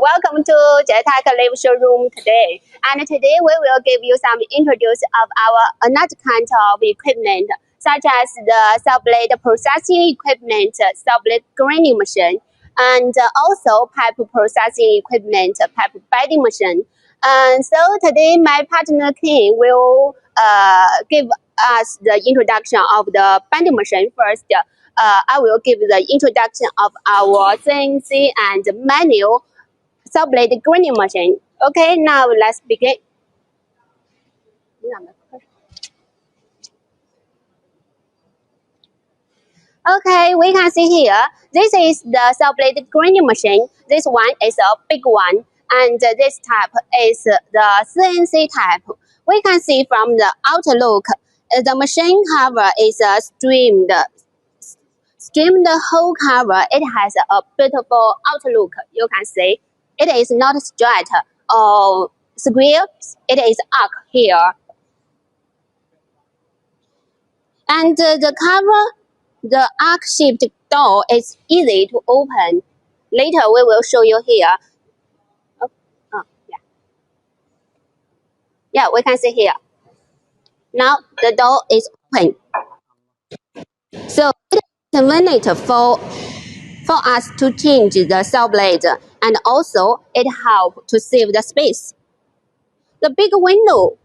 welcome to Chittak Live Showroom today. And today we will give you some introduction of our another kind of equipment, such as the saw-blade processing equipment, saw-blade grinding machine, and also pipe processing equipment, pipe bending machine. And so today my partner King will give us the introduction of the bending machine first. I will give the introduction of our CNC and manual saw-blade grinding machine. Okay, now let's begin. Okay, we can see here, this is the saw-blade grinding machine. This one is a big one, and this type is the CNC type. We can see from the outer look, the machine cover is streamed whole cover. It has a beautiful outlook. You can see it is not straight or square. It is arc here. And the cover, the arc-shaped door is easy to open. Later we will show you here. Yeah, we can see here. Now the door is open. So it is convenient for us to change the saw blade, and also it helps to save the space. The big window,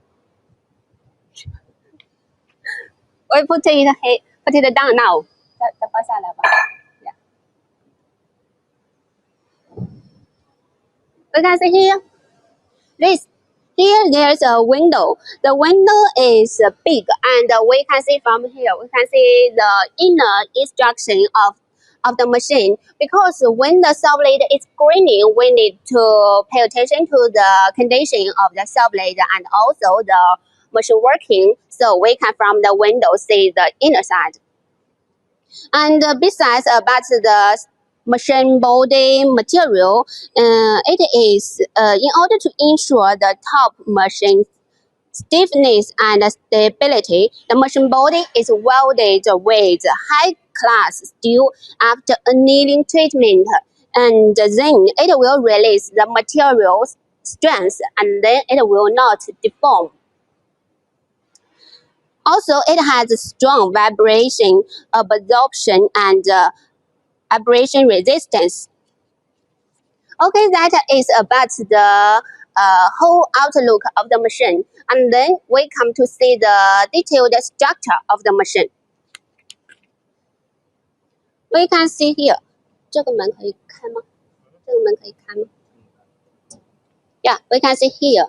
we put it down now. Yeah. We can see here. Here there's a window. The window is big, and we can see from here. We can see the inner instruction of the machine, because when the saw blade is grinding, we need to pay attention to the condition of the saw blade and also the machine working, so we can from the window see the inner side. And besides about the machine body material, it is in order to ensure the top machine stiffness and stability, the machine body is welded with high-class steel after annealing treatment, and then it will release the material's strength, and then it will not deform. Also, it has a strong vibration absorption and abrasion resistance. Okay, that is about the whole outlook of the machine. And then we come to see the detailed structure of the machine. We can see here. 这个门可以开吗？这个门可以开吗？ Yeah, we can see here.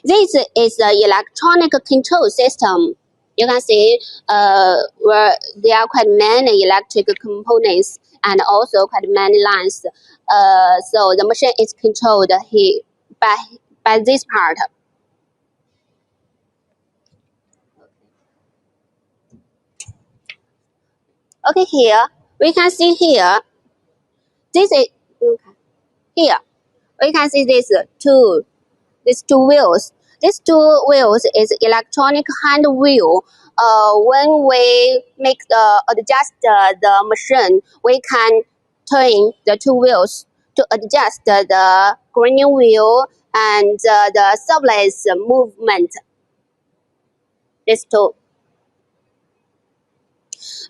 This is the electronic control system. You can see where there are quite many electric components and also quite many lines. So the machine is controlled here by this part. Okay, here we can see here. This is here. We can see these two wheels. These two wheels is electronic hand wheel. When we adjust the machine, we can turn the two wheels to adjust the grinding wheel and the saw blade movement. These two.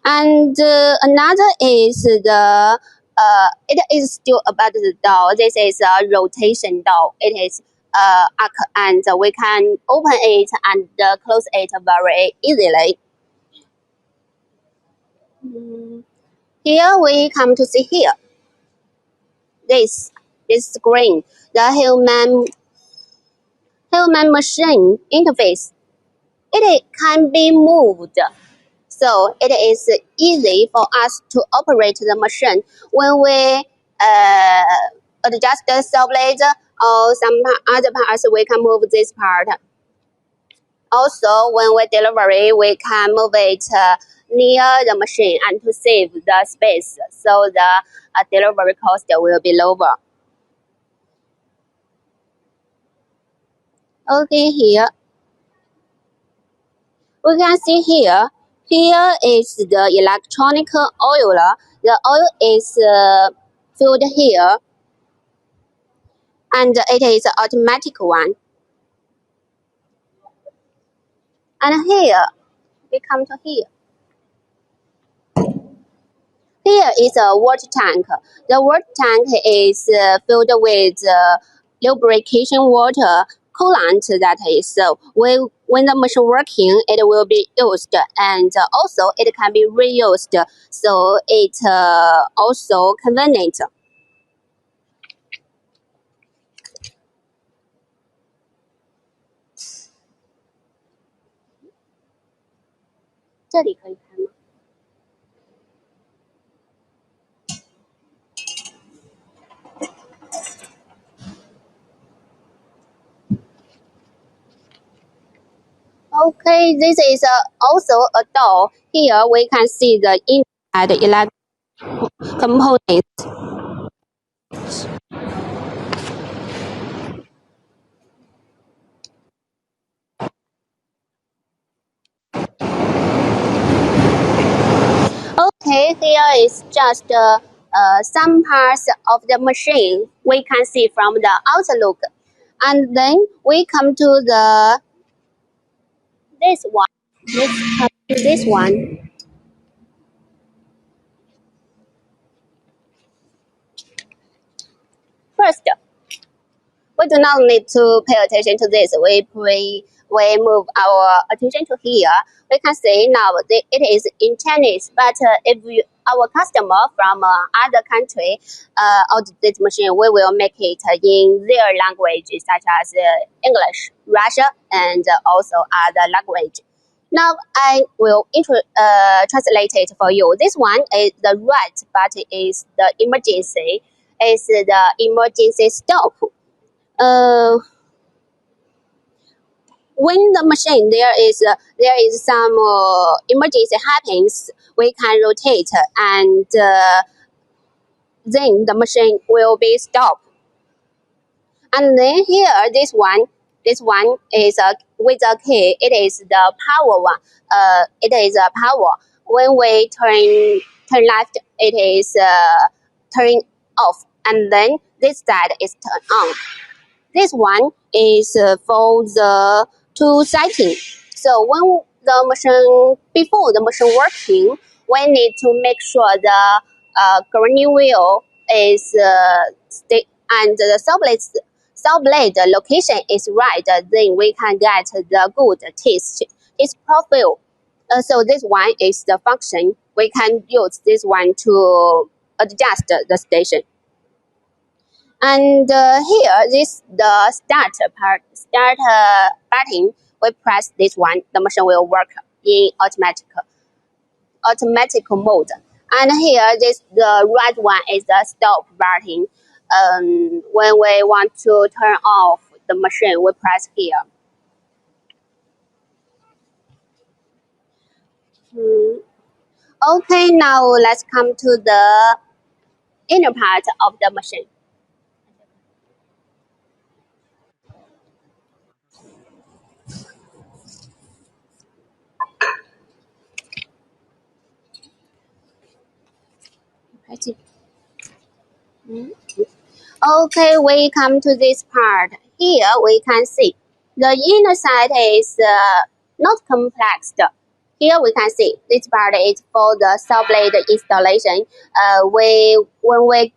And another is the it is still about the door. This is a rotation door. It is arc, and we can open it and close it very easily. Here we come to see here. This screen, the human machine interface. It can be moved. So it is easy for us to operate the machine when we adjust the saw blade or some other parts. We can move this part. Also, when we deliver it, we can move it near the machine and to save the space, so the delivery cost will be lower. Okay, here we can see here. Here is the electronic oiler. The oil is filled here. and it is an automatic one. And here, we come to here. Here is a water tank. The water tank is filled with lubrication water coolant that is when the machine working it will be used, and also it can be reused, so it also convenient. 这里可以看吗？ Okay, this is also a door. Here we can see the inside electric components. Okay, here is just some parts of the machine we can see from the outlook. And then we come to this one. Let's come to this one. First, we do not need to pay attention to this. We move our attention to here. We can see now it is in Chinese, but our customer from other country order this machine, we will make it in their language, such as English, Russia, and also other language. Now I will translate it for you. This one is the right, but is the emergency. Is the emergency stop. When the machine there is some emergency happens, we can rotate, and then the machine will be stopped. And then here, this one is with a key. It is the power one. It is a power. When we turn left, it is turn off, and then this side is turned on. This one is for the two setting. So when the machine before the machine working, we need to make sure the grinding wheel is and the saw blade location is right. Then we can get the good taste profile. So this one is the function. We can use this one to adjust the station. And here, this the start button. We press this one, the machine will work in automatic mode. And here, the right one is the stop button. When we want to turn off the machine, we press here. Okay, now let's come to the inner part of the machine. Okay, we come to this part. Here we can see the inner side is not complex. Here we can see this part is for the saw blade installation. When we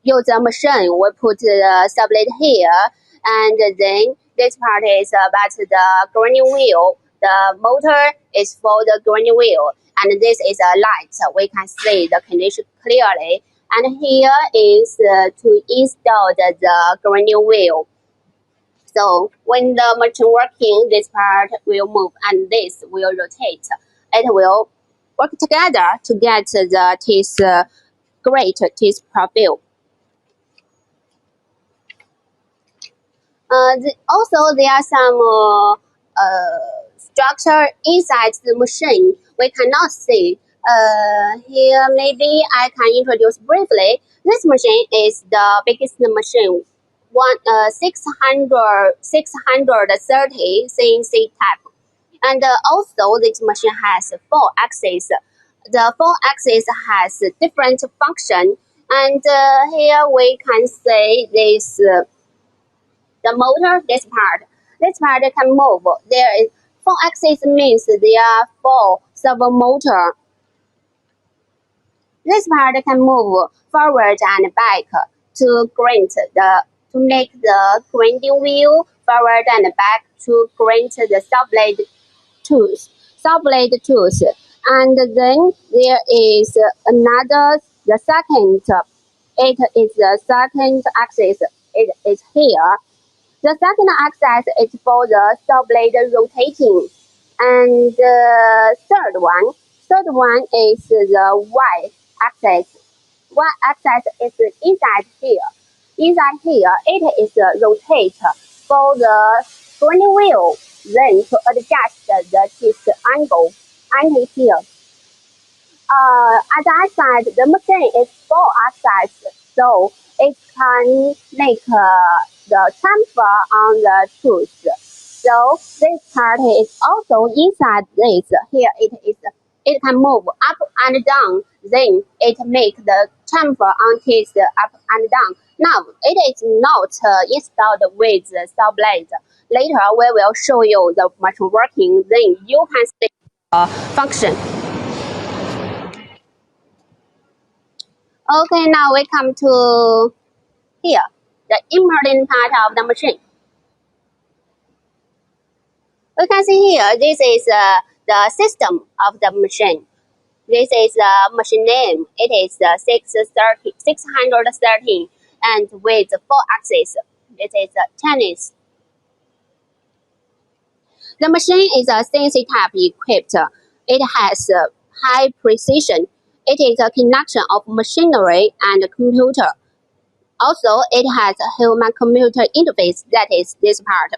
use the machine, we put the saw blade here, and then this part is about the grinding wheel. The motor is for the grinding wheel, and this is a light. We can see the condition clearly. And here is to install the grinding wheel. So when the machine working, this part will move and this will rotate. It will work together to get the teeth great teeth profile. Also, there are some structure inside the machine we cannot see. Here, maybe I can introduce briefly. This machine is the biggest machine, 630 CNC type. And also, this machine has 4 axes. The 4 axes has different function. And here we can say this The motor, this part can move. There is 4 axis means there are 4 servo motor. This part can move forward and back to make the grinding wheel forward and back to grind the saw blade tools. And then there is another, the second. It is the second axis. It is here. The second axis is for the saw blade rotating. And the third one is the Y axis. Y axis is inside here. Inside here, it is a rotate for the grinding wheel. Then to adjust the teeth angle. And here. As I said, the machine is 4 axis, so it can make the chamfer on the tooth. So this part is also inside this. Here it can move up and down. Then it make the chamfer on teeth up and down. Now it is not installed with the saw blade. Later we will show you the machine working. Then you can see the function. Okay, now we come to here, the important part of the machine. We can see here, this is the system of the machine. This is the machine name. It is 613 and with 4 axes. This is tennis. The machine is a CNC type equipped. It has high precision. It is a connection of machinery and computer. Also, it has a human-computer interface, that is this part.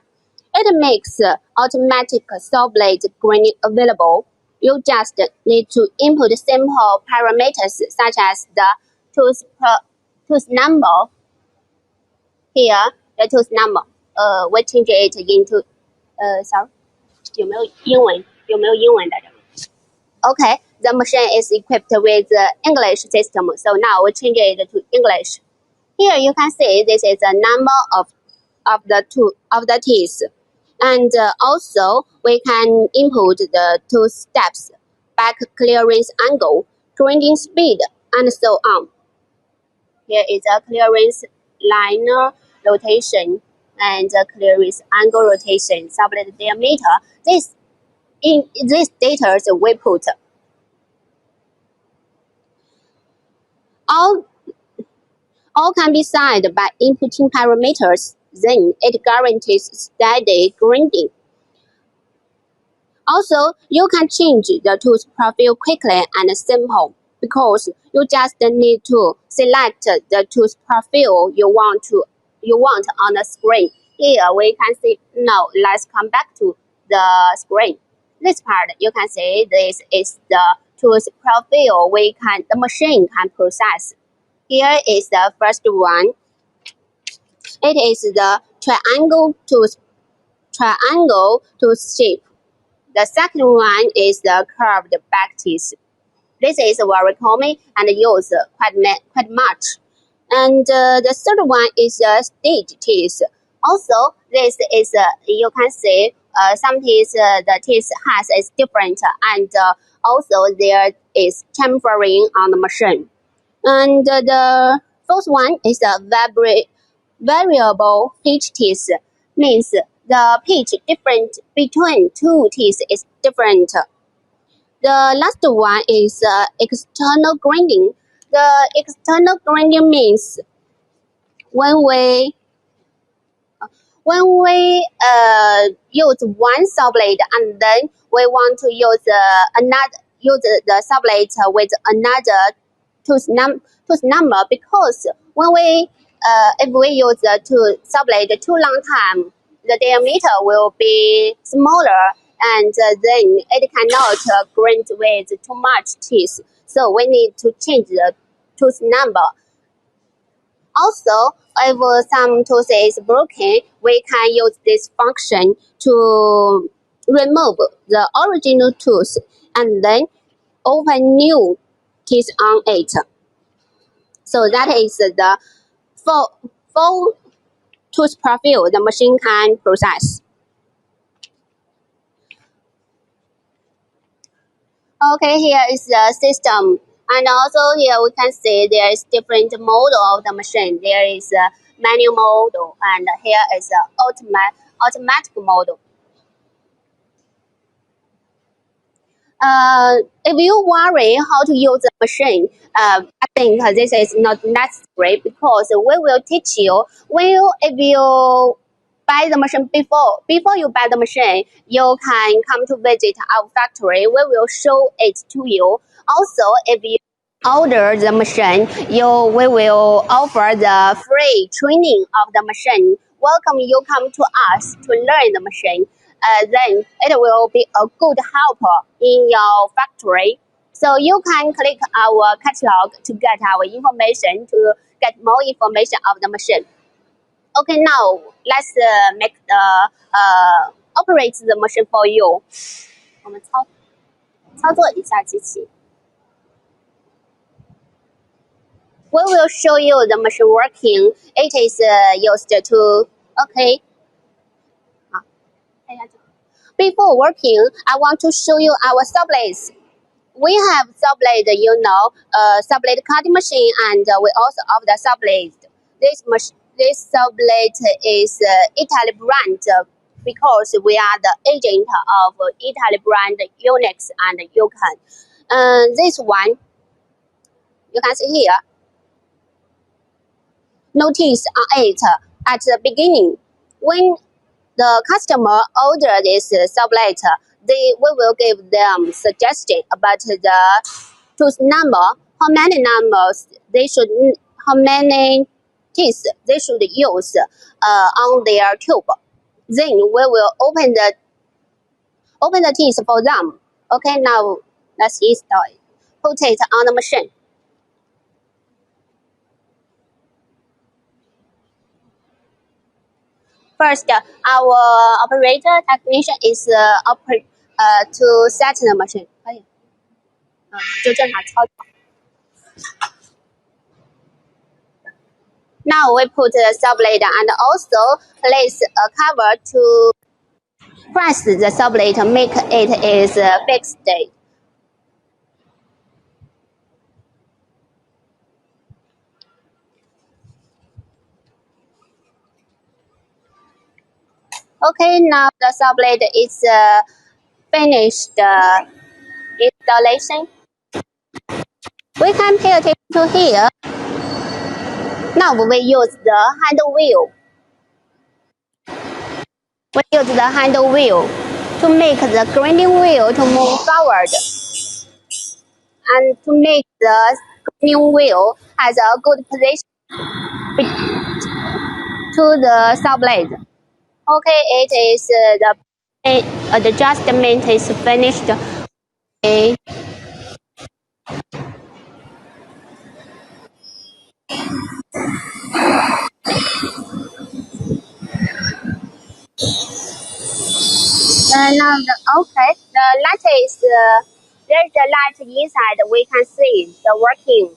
It makes automatic saw blade grinding available. You just need to input simple parameters such as the tooth number. Here, the tooth number. We change it into sorry. 有没有英文的？ Okay, the machine is equipped with English system, so now we change it to English. Here you can see this is a number of the teeth, and also we can input the 2 steps, back clearance angle, grinding speed, and so on. Here is a clearance liner rotation and clearance angle rotation, saw blade diameter. In these data we put all can be set by inputting parameters. Then it guarantees steady grinding. Also, you can change the tooth profile quickly and simple because you just need to select the tooth profile you want on the screen. Here we can see. Now let's come back to the screen. This part you can see this is the tooth profile the machine can process. Here is the first one. It is the triangle tooth shape. The second one is the curved back teeth. This is very common and used quite much. And the third one is the stage teeth. Also, this is you can see some teeth the teeth is different, and also there is chamfering on the machine. And the fourth one is the variable pitch teeth, means the pitch different between 2 teeth is different. The last one is external grinding. The external grinding means when we use one saw blade and then we want to use the saw blade with another tooth number, because when if we use the saw blade too long time, the diameter will be smaller, and then it cannot grind with too much teeth. So we need to change the tooth number. Also, if some tooth is broken, we can use this function to remove the original tooth and then open new teeth on it. So that is the four tooth profile the machine can process. Okay, here is the system. And also here we can see there is different model of the machine. There is a manual model and here is a automatic model. If you worry how to use the machine, I think this is not necessary because we will teach you. If you buy the machine before you buy the machine, you can come to visit our factory. We will show it to you. Also, if you order the machine, we will offer the free training of the machine. Welcome you come to us to learn the machine. Then it will be a good helper in your factory. So you can click our catalog to get our information to get more information of the machine. Okay, now let's make the operate the machine for you. 我们操作一下机器。We will show you the machine working. It is used to okay. Before working, I want to show you our saw blades. We have saw blade, saw blade cutting machine, and we also have the saw blade. This saw blade is Italy brand because we are the agent of Italy brand Unix and Yukon. This one, you can see here. Notice on it at the beginning when the customer order this sublet, we will give them suggestion about the tooth number, how many teeth they should use on their tube. Then we will open the teeth for them. Okay, now let's install it. Put it on the machine. First, our operator technician is to set the machine. 可以，就正常操作。Now we put the saw blade and also place a cover to press the saw blade, make it is fixed. Okay, now the saw blade is finished installation. We can pay attention to here. Now we use the handle wheel. We use the handle wheel to make the grinding wheel to move forward and to make the grinding wheel has a good position to the saw blade. Okay, it is the adjustment is finished. Okay. Now the light is there's the light inside. We can see the working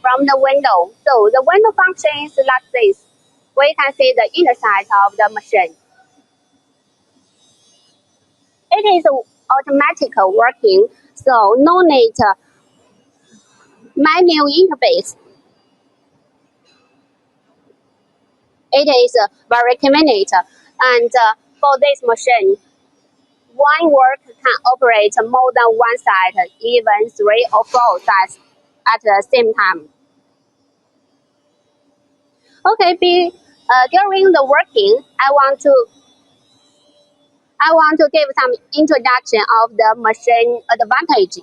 from the window. So the window function is like this. We can see the inner side of the machine. It is automatic working, so no need manual interface. It is very convenient, and for this machine, one work can operate more than one side, even 3 or 4 sides at the same time. Okay, during the working, I want to give some introduction of the machine advantage.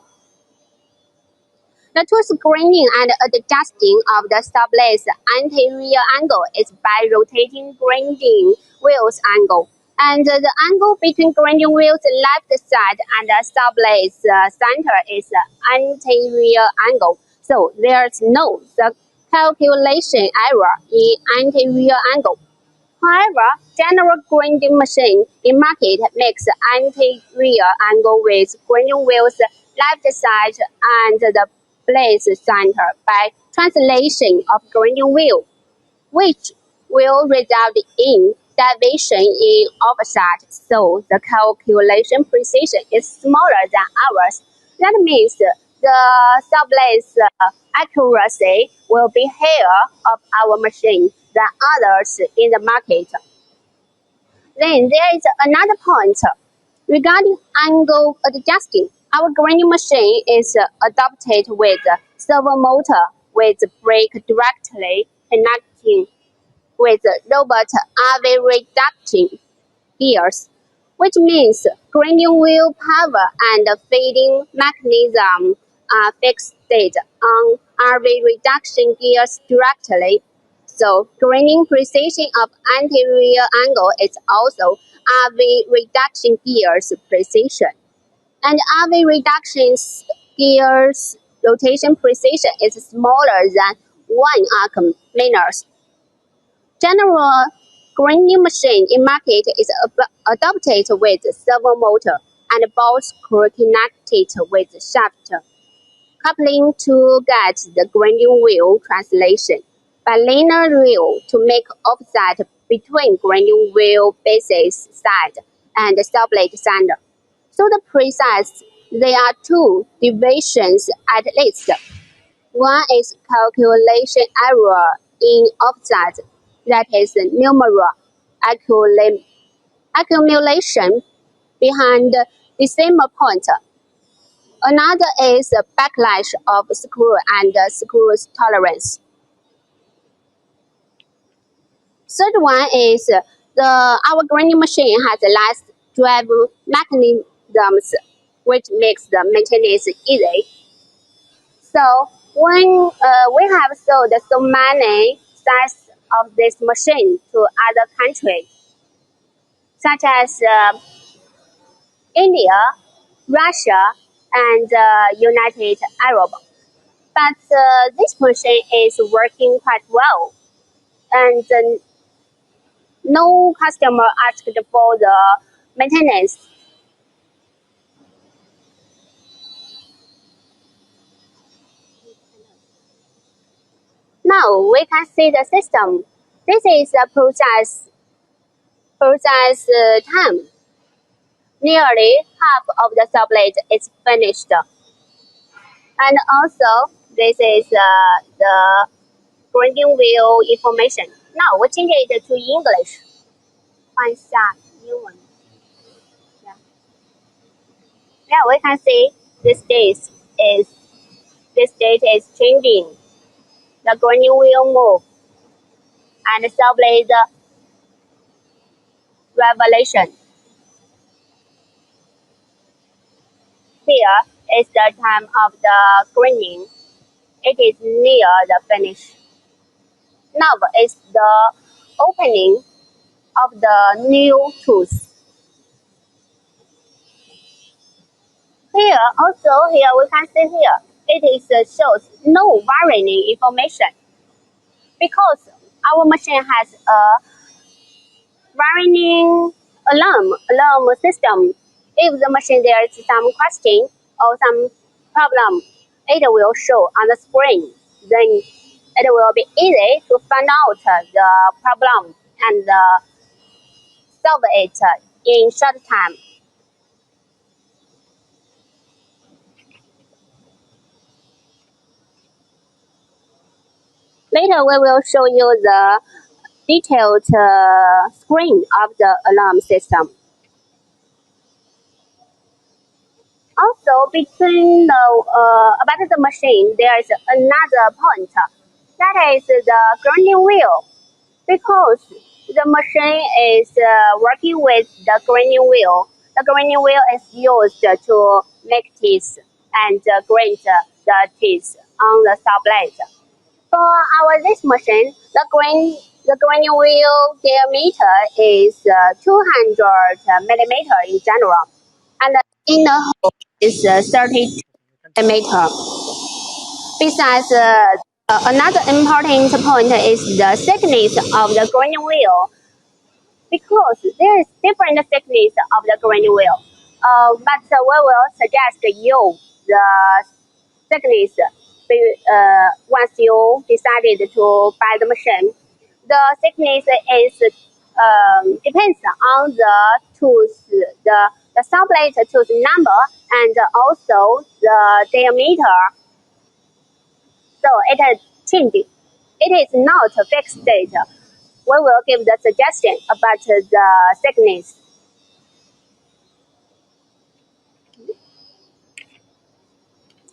The tooth grinding and adjusting of the saw blade's anterior angle is by rotating grinding wheel's angle. And the angle between grinding wheel's left side and the saw blade's center is anterior angle. So there's no calculation error in anterior angle. However, general grinding machine in market makes anterior angle with grinding wheel's left side and the blade center by translation of grinding wheel. which will result in deviation in offset, so the calculation precision is smaller than ours. That means the sublet's accuracy will be higher of our machine than others in the market. Then there is another point regarding angle adjusting. Our grinding machine is adapted with servo motor with brake directly connecting with robot RV reduction gears, which means grinding wheel power and feeding mechanism are fixed on RV reduction gears directly. So grinding precision of anterior angle is also RV reduction gears precision. And RV reduction gears rotation precision is smaller than one arc miners. General grinding machine in market is adapted with servo motor and both connected with shaft coupling to get the grinding wheel translation by linear wheel to make offset between grinding wheel basis side and sublet center. So the precise there are two deviations at least. One is calculation error in offset, that is numeral accumulation behind decimal point. Another is backlash of screw and screw tolerance. Third one is our grinding machine has less drive mechanisms, which makes the maintenance easy. So when we have sold so many size of this machine to other countries, such as India, Russia, and United Arab, but this machine is working quite well, and no customer asked for the maintenance. Now we can see the system. This is the process time. Nearly half of the sublet is finished. And also, this is the grinding wheel information. Now we change it to English. 换一下英文. Yeah. Yeah, we can see is this date is changing. The grinding wheel move and sublet revelation. Here is the time of the grinding. It is near the finish. Now is the opening of the new tooth. Here we can see here, it is shows no warning information because our machine has a warning alarm system. If the machine there is some question or some problem, it will show on the screen. Then it will be easy to find out the problem and solve it in short time. Later, we will show you the detailed screen of the alarm system. Also, between about the machine, there is another point. That is the grinding wheel. Because the machine is working with the grinding wheel. The grinding wheel is used to make teeth and grind the teeth on the sublet. For our this machine, the grinding wheel diameter is 200 millimeter in general, and the inner hole is 30 millimeter. Besides, another important point is the thickness of the grinding wheel because there is different thickness of the grinding wheel. But we will suggest you the thickness once you decided to buy the machine. The thickness is depends on the tooth, the saw blade tooth number, and also the diameter. So it is changing. It is not a fixed date. We will give the suggestion about the thickness.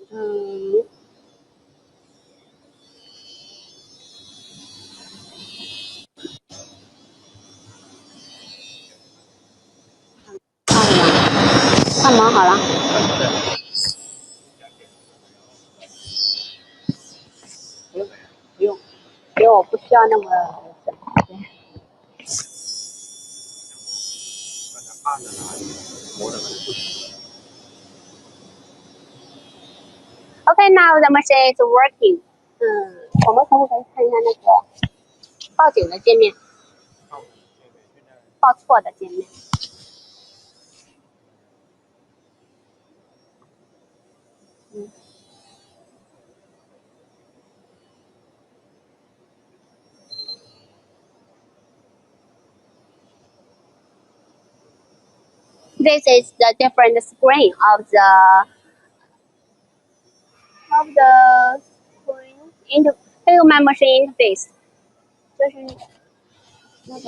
Um,看门好了，不用，因为我不需要那么。Okay, now the machine is working. 我们可不可以看一下那个报警的界面？报错的界面。This is the different screen of the screen human machine interface，就是那个，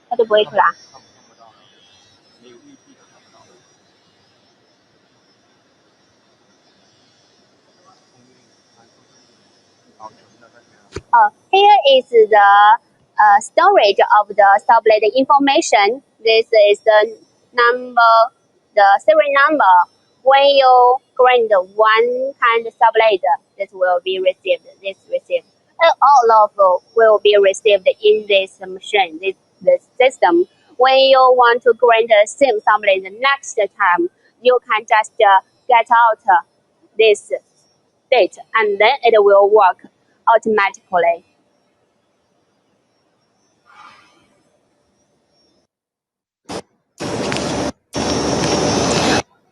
它就不会出来。Here is the storage of the sublet information. This is the number, the serial number. When you grant one kind of sublet, this will be received. This received. All of will be received in this machine, this system. When you want to grant the same sublet the next time, you can just get out this date, and then it will work automatically.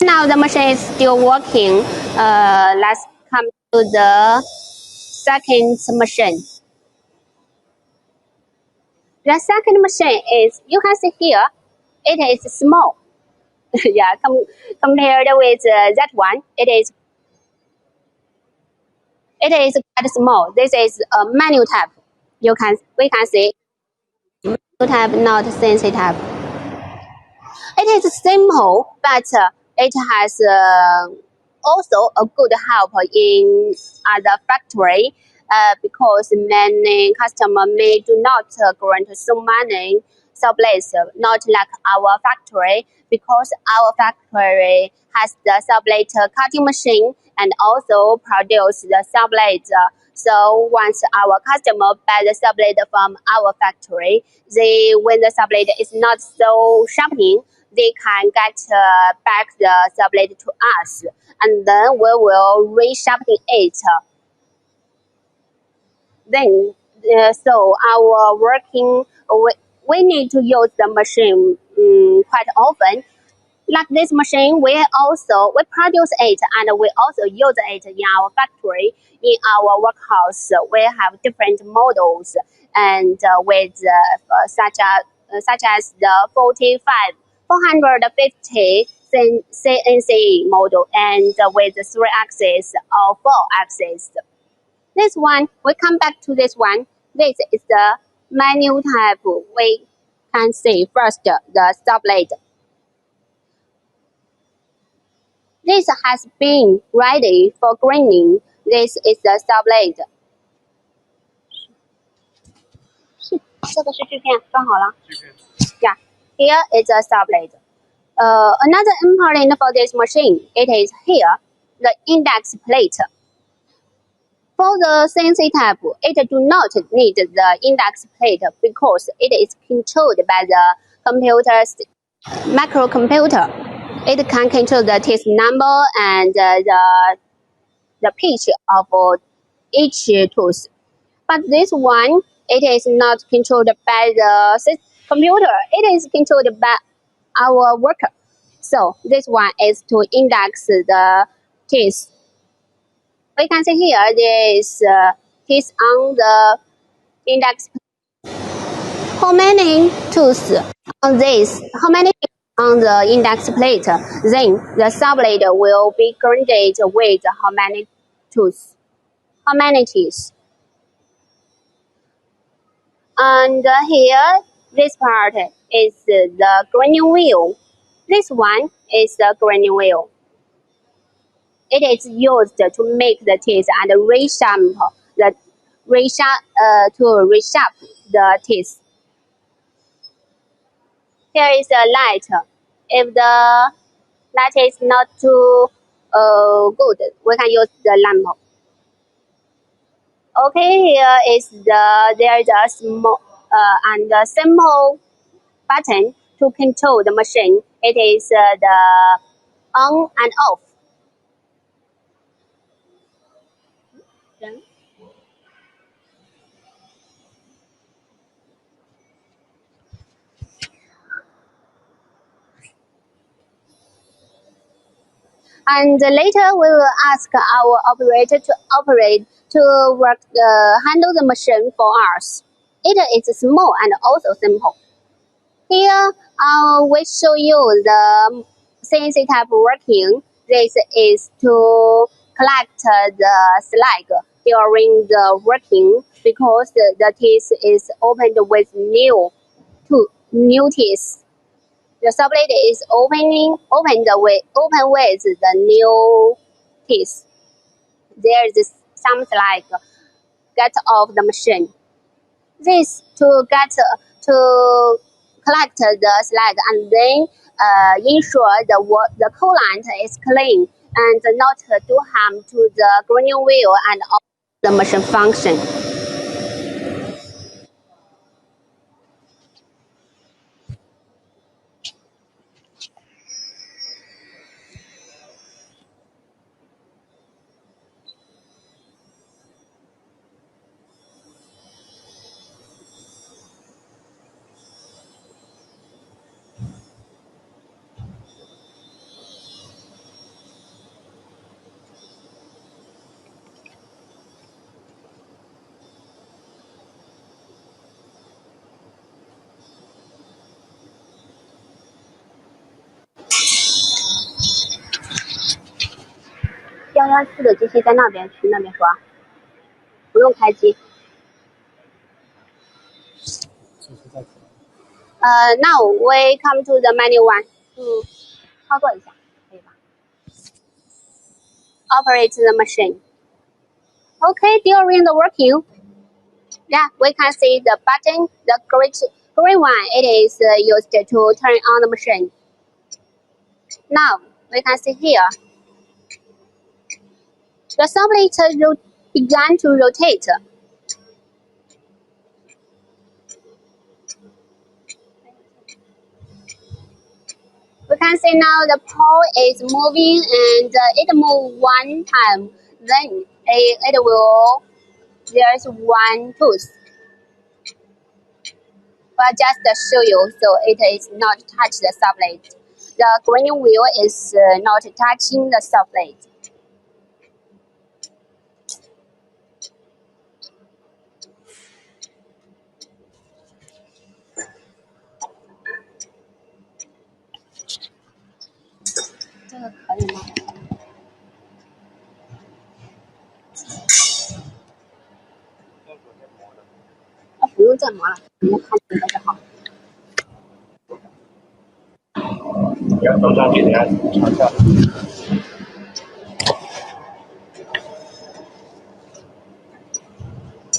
Now the machine is still working. Let's come to the second machine. The second machine is, you can see here, it is small. Yeah, compared with that one, it is quite small. This is a manual type. We can see manual type, not sensor type. It is simple, but it has also a good help in other factory because many customers may do not grant so many sublays, not like our factory, because our factory has the sublet cutting machine and also produce the sublet. So once our customer buy the sublet from our factory, when the sublet is not so sharpening, they can get back the sublet to us, and then we will resharpen it. Then, so our working, we need to use the machine quite often. Like this machine, we produce it and we also use it in our factory, in our workhouse. We have different models and with such as the 450 CNC model and with 3 axis or 4 axis. This one, we come back to this one. This is the manual type. We can see first the sublet. This has been ready for grinding. This is the sublet. 这个是锯片，装好了。Yeah, here is a sublet. Another important for this machine, it is here, the index plate. For the CNC type, it do not need the index plate because it is controlled by the computer's microcomputer. It can control the teeth number and the pitch of each tooth. But this one, it is not controlled by the computer. It is controlled by our worker. So this one is to index the teeth. We can see here there is teeth on the index. How many tooths on this? How many teeth on the index plate? Then the sublet will be graded with how many tooths? How many teeth? And here, this part is the grinding wheel. This one is the grinding wheel. It is used to make the teeth and reshape the teeth. Here is a light. If the light is not too good, we can use the lamp. Okay, here is there is a small and a simple button to control the machine. It is the on and off. And later we will ask our operator to handle the machine for us. It is small and also simple. Here we show you the CNC type working. This is to collect the slag during the working because the teeth is opened with new teeth. The sublet is open with the new teeth. There is some slag get off the machine. This to collect the slag and then ensure the coolant is clean and not do harm to the grinding wheel and the machine function.114的机器在那边，去那边刷，不用开机。Now we come to the manual one. 操作一下，可以吧 ？Operate the machine. Okay, during the working, yeah, we can see the button, the green one. It is used to turn on the machine. Now we can see here. The sublet began to rotate. We can see now the pole is moving and it moves one time. Then it will, there's one tooth. But just to show you, so it is not touch the sublet. The grinding wheel is not touching the sublet.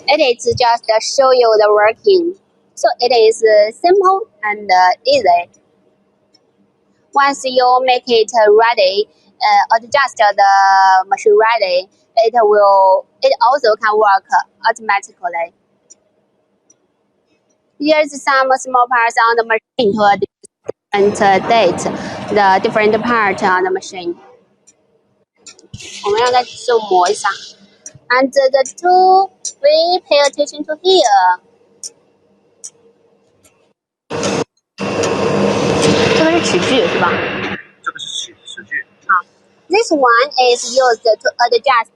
It is just to show you the working. So it is simple and easy. Once you make it ready, adjust the machine ready, it also can work automatically. Here's some small parts on the machine to a different date, the different part on the machine. 我们让它就磨一下。And the two, we pay attention to here. 这个是齿锯是吧？这个是齿锯。好 This one is used to adjust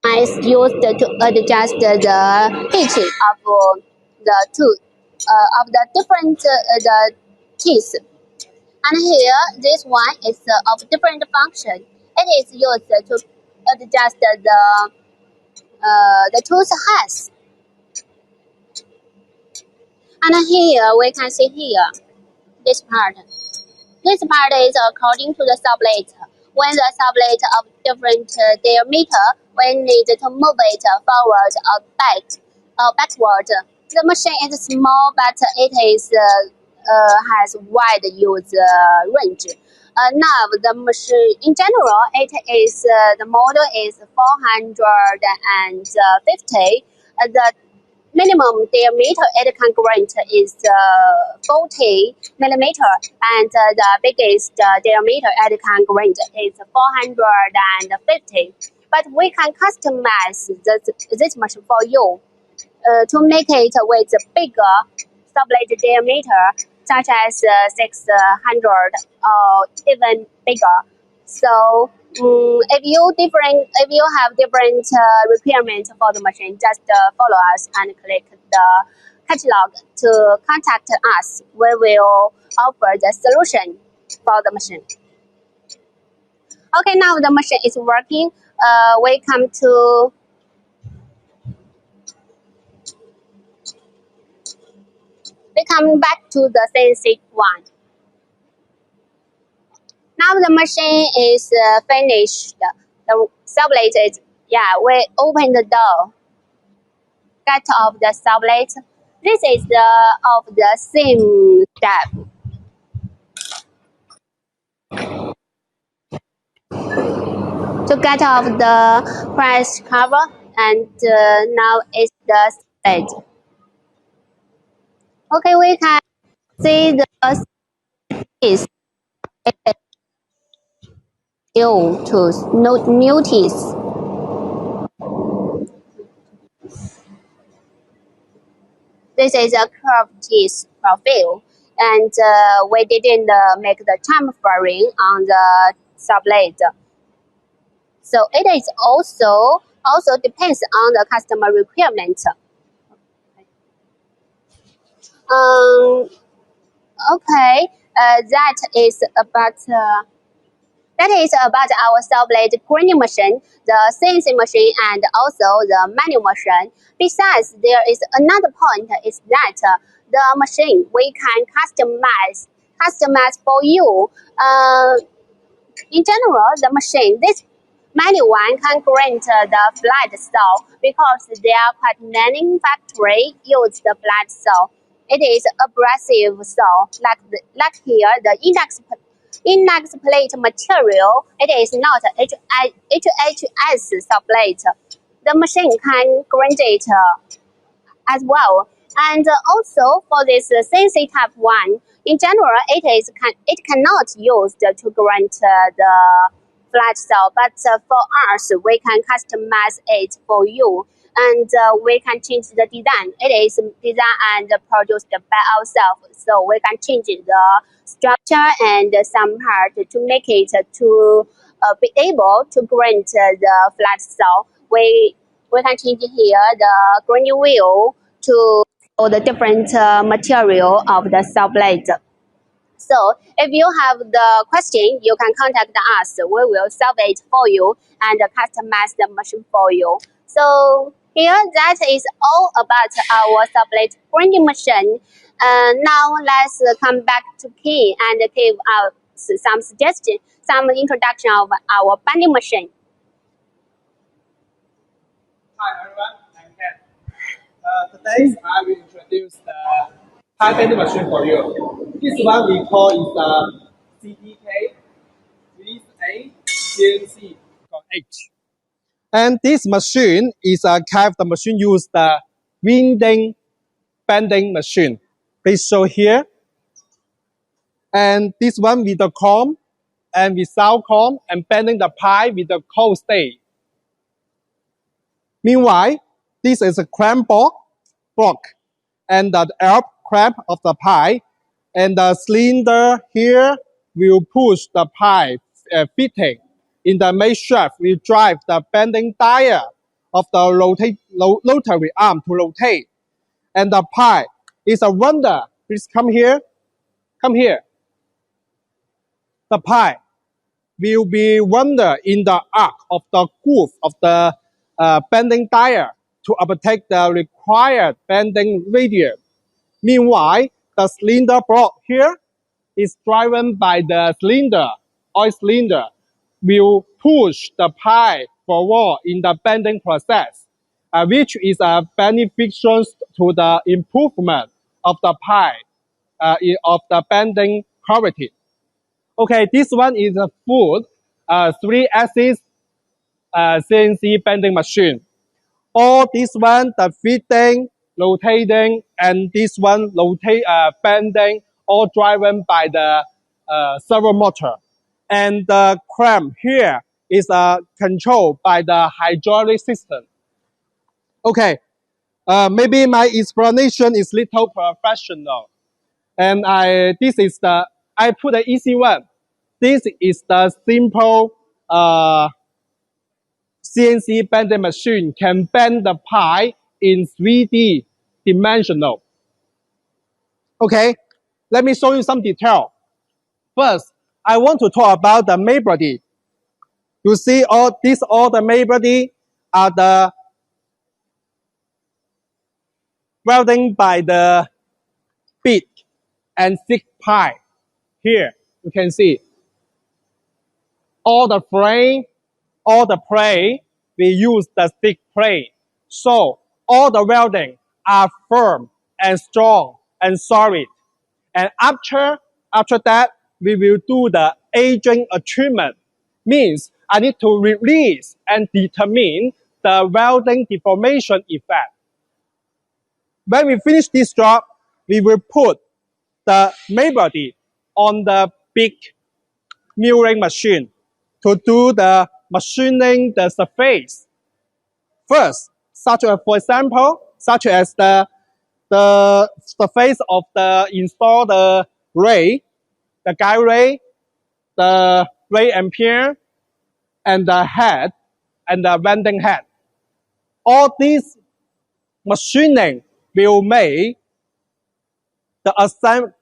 is used to adjust the pitch of the tooth of the different the teeth. And here, this one is of different function. It is used to adjust the tooth height. And here we can see here this part. This part is according to the sublet. When the sublet of different diameter, we need to move it forward or back or backward. The machine is small, but it is has wide use range. Now the machine in general, it is the model is 450. The minimum diameter it can grant is 40 millimeter, and the biggest diameter it can grant is 450. But we can customize this machine for you to make it with bigger sublet diameter, such as 600 or even bigger. So if you have different requirements for the machine, just follow us and click the catalog to contact us. We will offer the solution for the machine. Okay, now the machine is working. We come back to the basic one. Now the machine is finished. The sublet is, yeah, we open the door. Get off the sublet. This is the of the same step. To get off the press cover, and now it's the sublet. Okay, we can see the teeth. New tooth, no new teeth. This is a curved teeth profile, and we didn't make the chamfering on the sublet. So it is also depends on the customer requirement. Um, okay, that is about our sublet grinding machine, the CNC machine, and also the manual machine. Besides, there is another point is that the machine we can customize for you. In general, the machine, this manual one can grant the flat saw because there are quite many factory use the flat saw. It is abrasive saw, like here the index plate material. It is not HHS saw plate. The machine can grant it as well. And also for this CNC type 1, in general, it cannot use to grant the flat saw, but for us, we can customize it for you. And we can change the design. It is designed and produced by ourselves, so we can change the structure and some part to make it to be able to grant the flat saw. We can change here the grinding wheel to show the different material of the saw blade. So if you have the question, you can contact us. We will solve it for you and customize the machine for you. So here, that is all about our saw blade grinding machine. Now let's come back to Key and give out some suggestion, some introduction of our bending machine. Hi everyone, I'm Ken. Today I will introduce the high bending machine for you. This one we call is the CDK 3A CNC H. And this machine is a kind of machine used the winding bending machine. Please show here. And this one with the comb and without comb and bending the pie with the cold stay. Meanwhile, this is a clamp block and the elb clamp of the pie, and the cylinder here will push the pie fitting in the main shaft will drive the bending dial of the rotary arm to rotate. And the pie is a wonder. Please come here. Come here. The pie will be wonder in the arc of the groove of the bending dial to obtain the required bending radius. Meanwhile, the cylinder block here is driven by the cylinder. Oil cylinder will push the pie forward in the bending process, which is a beneficial to the improvement of the pie of the bending quality. Okay, this one is a full 3-axis CNC bending machine. All this one, the fitting, rotating, and this one bending, all driven by the servo motor. And the clamp here is controlled by the hydraulic system. Okay, maybe my explanation is little professional. And I put an easy one. This is the simple CNC bending machine can bend the pie in 3D dimensional. Okay, let me show you some detail. First, I want to talk about the main body. You see all the main body are the welding by the big and thick pie. Here, you can see all the frame, all the plate, we use the thick plate. So all the welding are firm and strong and solid. And after that, we will do the aging treatment. Means I need to release and determine the welding deformation effect. When we finish this job, we will put the main body on the big milling machine to do the machining the surface. First, for example, such as the surface of the installed ray, the guide ray, the ray ampere, and the head, and the bending head. All these machining will make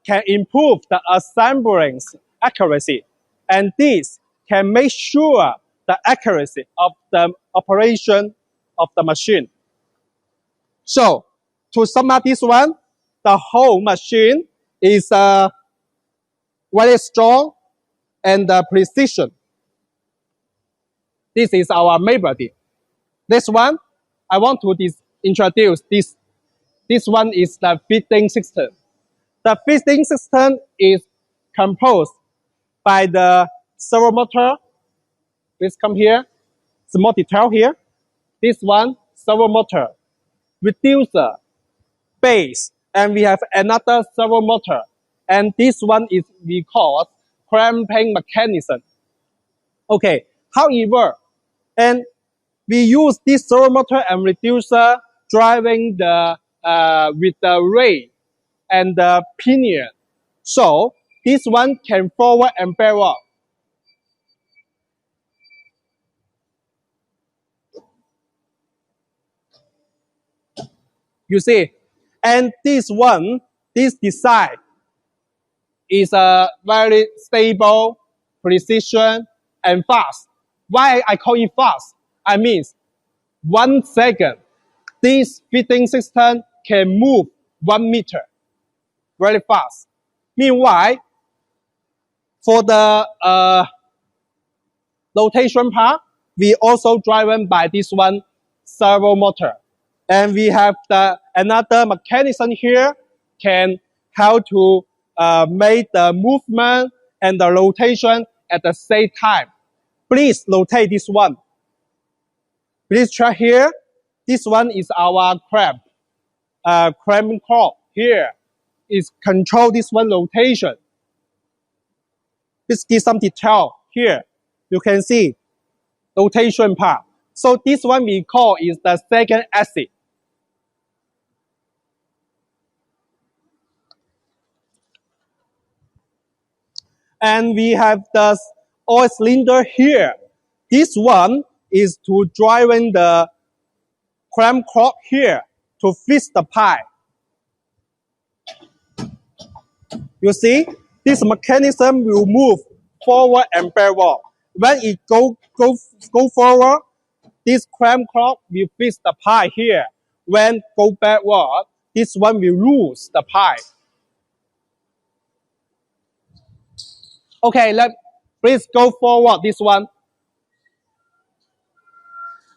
can improve the assembling accuracy, and this can make sure the accuracy of the operation of the machine. So, to sum up this one, the whole machine is very strong and precision. This is our main body. This one, I want to introduce this. This one is the fitting system. The fitting system is composed by the servo motor. Please come here. Small detail here. This one, servo motor, reducer, base, and we have another servo motor. And this one is we call clamping mechanism. Okay, how it works? And we use this servo motor and reducer driving the with the ray and the pinion. So this one can forward and backward. You see, and this design is a very stable, precision, and fast. Why I call it fast? I mean, 1 second, this fitting system can move 1 meter very fast. Meanwhile, for the rotation part, we also driven by this one servo motor. And we have another mechanism here can help to make the movement and the rotation at the same time. Please rotate this one. Please try here. This one is our clamp. Clamp cord here is control this one rotation. Let's give some detail here. You can see rotation part. So this one we call is the second axis. And we have the oil cylinder here. This one is to driving the clamp cork here to fix the pie. You see, this mechanism will move forward and backward. When it go forward, this clamp cork will fix the pie here. When go backward, this one will lose the pie. Okay, please go forward this one.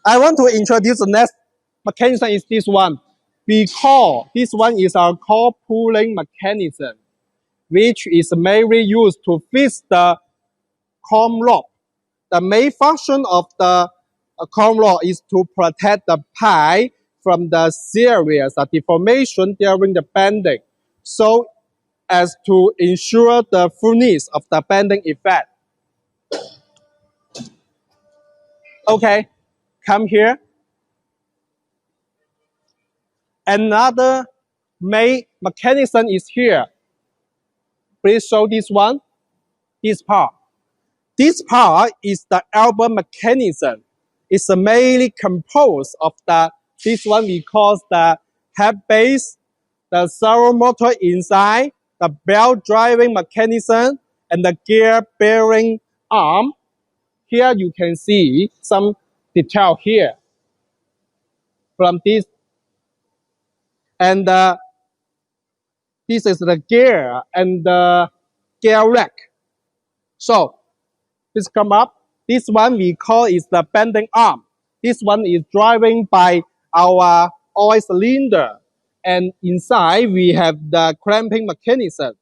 I want to introduce the next mechanism is this one. Because this one is our core pulling mechanism, which is mainly used to fix the comb rod. The main function of the comb rod is to protect the pie from the serious deformation during the bending, so as to ensure the fullness of the bending effect. Okay, come here. Another main mechanism is here. Please show this one, this part. This part is the elbow mechanism. It's mainly composed of this one we call the head base, the servo motor inside, the belt driving mechanism, and the gear bearing arm. Here you can see some detail here from this. And this is the gear and the gear rack. So this come up. This one we call is the bending arm. This one is driving by our oil cylinder. And inside we have the clamping mechanism.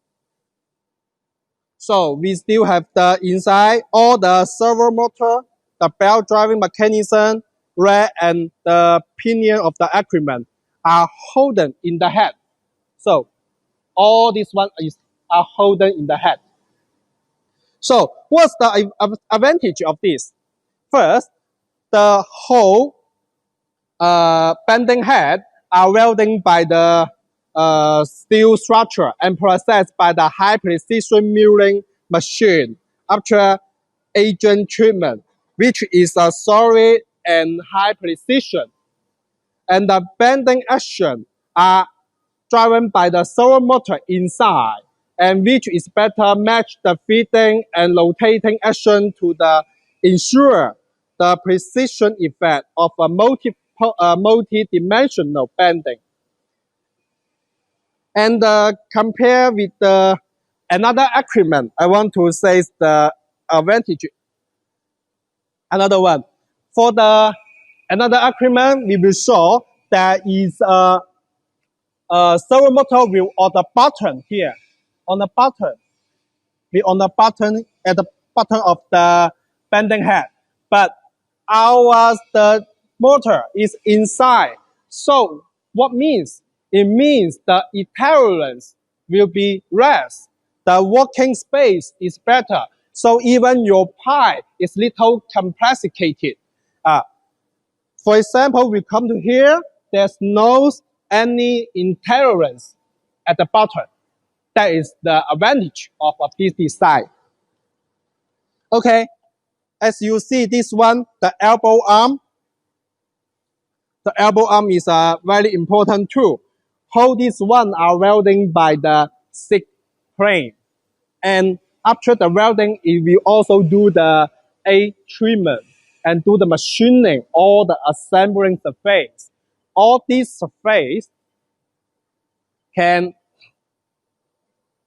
So we still have the inside all the servo motor, the belt driving mechanism, rack, and the pinion of the equipment are holding in the head. So all this one are holding in the head. So what's the advantage of this? First, the whole bending head are welding by the steel structure and processed by the high precision milling machine after agent treatment, which is a solid and high precision. And the bending action are driven by the servo motor inside, and which is better match the feeding and rotating action to the ensure the precision effect of a multi-dimensional bending. And compare with another equipment, I want to say the advantage. Another one. For the another equipment, we will show there is a servo motor wheel on the button here. On the button. On the button at the bottom of the bending head. But the motor is inside. So what means? It means the tolerance will be less. The working space is better. So even your pie is little complicated. For example, we come to here, there's no any intolerance at the bottom. That is the advantage of this design. Okay, as you see this one, the elbow arm. The elbow arm is a very important tool. How this one are welding by the stick plane. And after the welding, it will also do the treatment and do the machining, all the assembling surface. All these surface can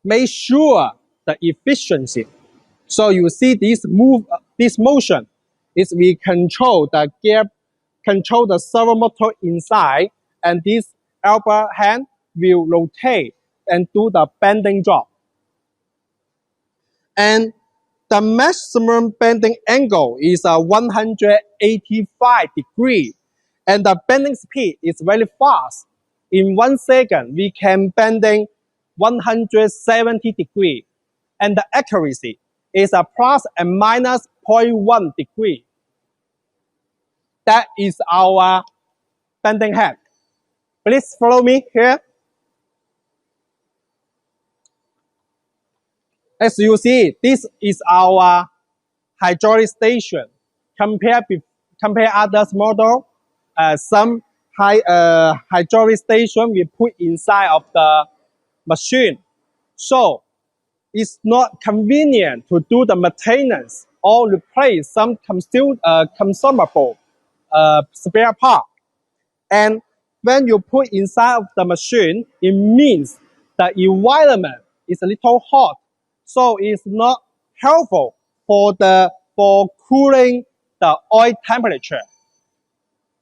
make sure the efficiency. So you see this motion is we control the gear, control the servo motor inside, and this elbow hand will rotate and do the bending job. And the maximum bending angle is 185 degrees, and the bending speed is very fast. In 1 second, we can bending 170 degrees, and the accuracy is a plus and minus 0.1 degree. That is our bending head. Please follow me here. As you see, this is our hydraulic station. Compare others model, some hydraulic station we put inside of the machine. So it's not convenient to do the maintenance or replace some consumable spare part. And when you put inside of the machine, it means the environment is a little hot, so it's not helpful for cooling the oil temperature.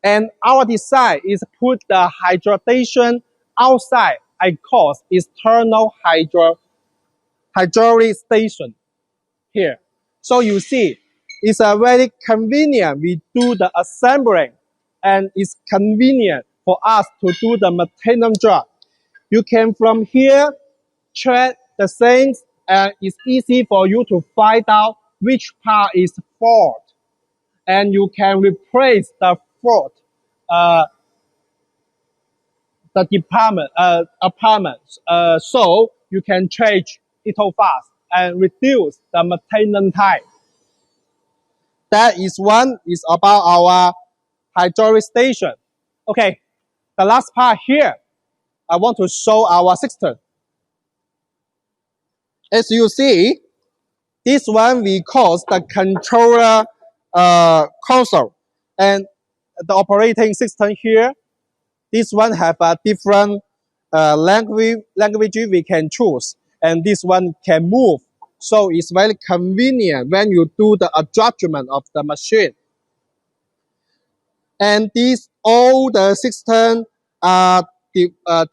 And our design is put the hydration outside and cause external hydraulic station here. So you see, it's a very convenient. We do the assembling, and it's convenient for us to do the maintenance job. You can from here check the things, and it's easy for you to find out which part is fault, and you can replace the fault. The apartment, so you can change it fast and reduce the maintenance time. That is one is about our hydraulic station. Okay, the last part here, I want to show our system. As you see, this one we call the controller console, and the operating system here. This one have a different language we can choose, and this one can move. So it's very convenient when you do the adjustment of the machine. And these all the systems are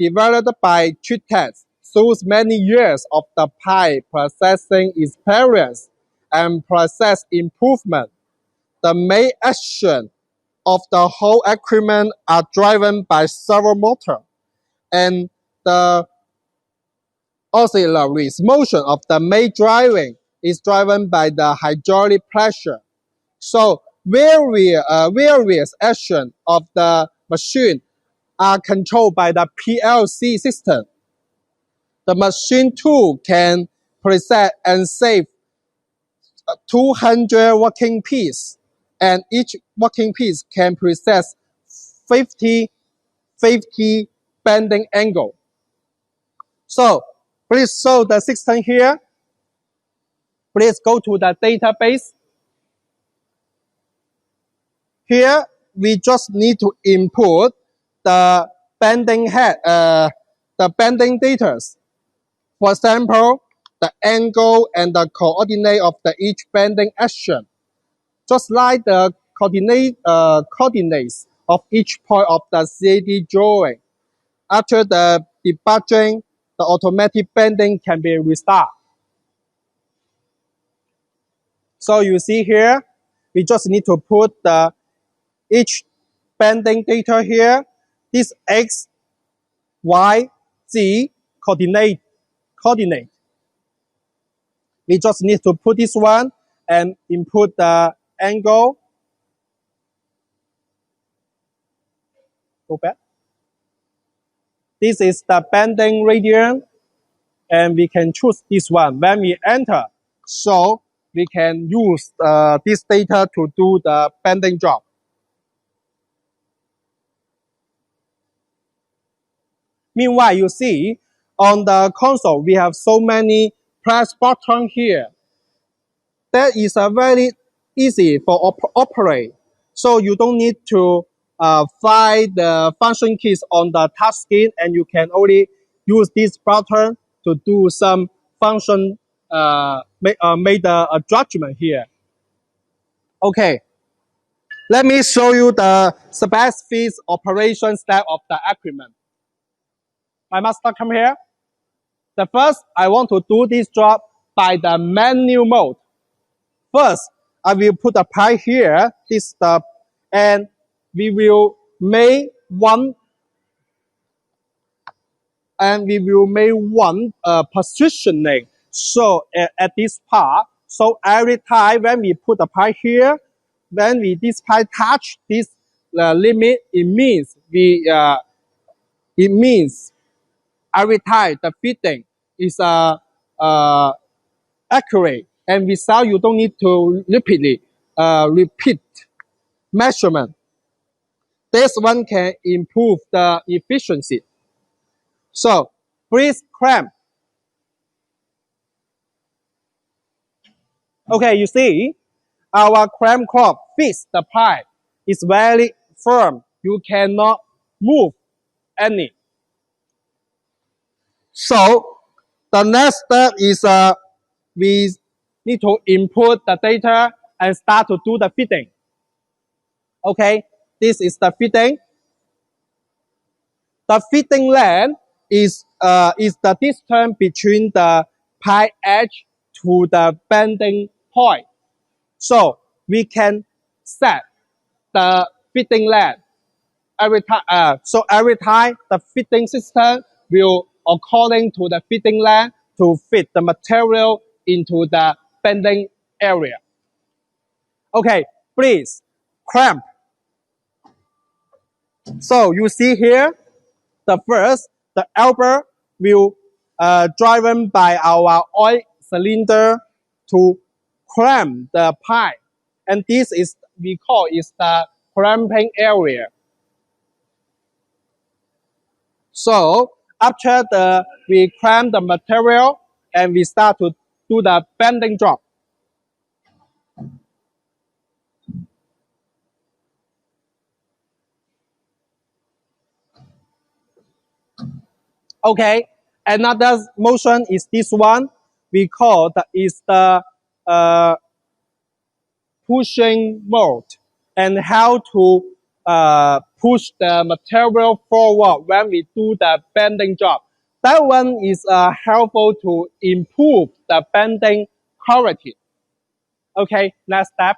developed by Chittak through many years of the pipe processing experience and process improvement. The main action of the whole equipment are driven by servo motor, and the auxiliary motion of the main driving is driven by the hydraulic pressure. So various actions of the machine are controlled by the PLC system. The machine tool can preset and save 200 working pieces, and each working piece can process 50 bending angle. So please show the system here. Please go to the database. Here we just need to input the bending head, the bending data. For example, the angle and the coordinate of each bending action, just like the coordinates of each point of the CAD drawing. After the debugging, the automatic bending can be restarted. So you see here, we just need to put each bending data here. This X, Y, Z coordinate. We just need to put this one and input the angle. Go back. This is the bending radian, and we can choose this one when we enter. So we can use this data to do the bending job. Meanwhile, you see on the console we have so many press buttons here. That is a very easy for operate. So you don't need to find the function keys on the touch screen, and you can only use this button to do some function, make the adjustment here. Okay, let me show you the specific operation step of the equipment. My master, come here. The first, I want to do this job by the manual mode. First, I will put a pipe here, this stuff, and we will make one positioning. So at this part, so every time when we put a pipe here, when this pipe touch this limit, it means every time the fitting is accurate, and without you don't need to repeat measurement. this one can improve the efficiency. So please clamp. Okay, you see, our clamp crop fits the pipe. It's very firm. You cannot move any. So the next step is we need to input the data and start to do the fitting. Okay, this is the fitting. The fitting length is the distance between the pipe edge to the bending point. So we can set the fitting length every time. So every time the fitting system will according to the fitting length to fit the material into the bending area. Okay, please clamp. So you see here, the elbow will driven by our oil cylinder to clamp the pipe, and this is we call is the clamping area. So after we clamp the material and we start to do the bending job. Okay, another motion is this one. We call is the pushing mode, and how to push the material forward when we do the bending job. That one is helpful to improve the bending quality. Okay, next step.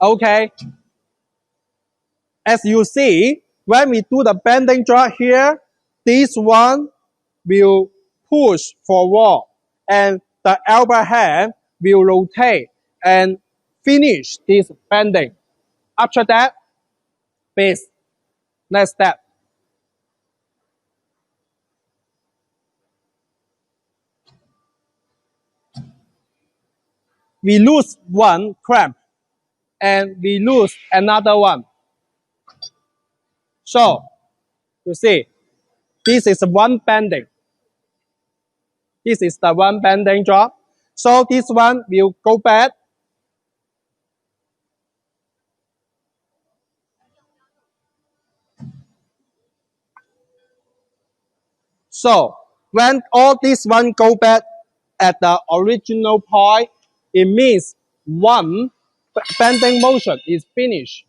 Okay, as you see, when we do the bending job here, this one will push forward and the elbow hand will rotate and finish this bending. After that, please, next step. We lose one clamp and we lose another one. So, you see, this is one bending. This is the one bending job. So this one will go back. So when all this one go back at the original point, it means one bending motion is finished.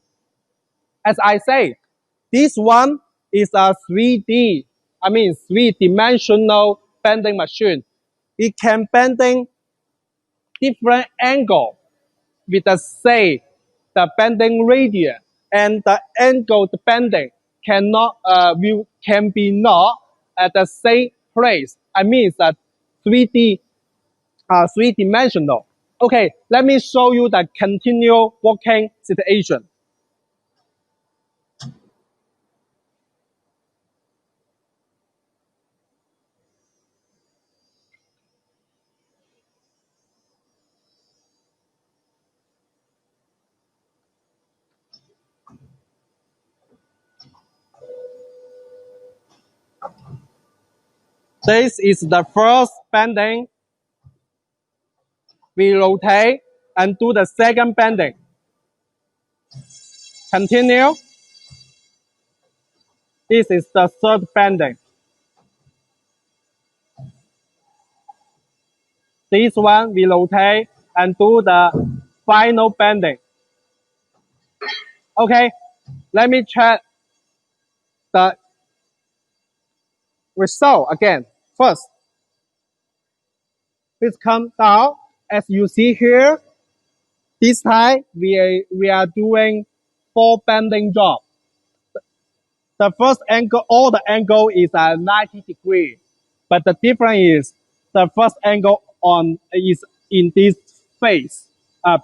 As I say, this one is a 3-dimensional bending machine. It can bending different angle with the say the bending radius and the angle the bending can be not at the same place. I mean that 3D 3-dimensional. Okay, let me show you the continual working situation. This is the first bending. We rotate and do the second bending. Continue. This is the third bending. This one we rotate and do the final bending. Okay, let me check the result again. First, please come down. As you see here, this time we are doing 4 bending job. The first angle, all the angle is at 90 degrees, but the difference is the first angle is in this phase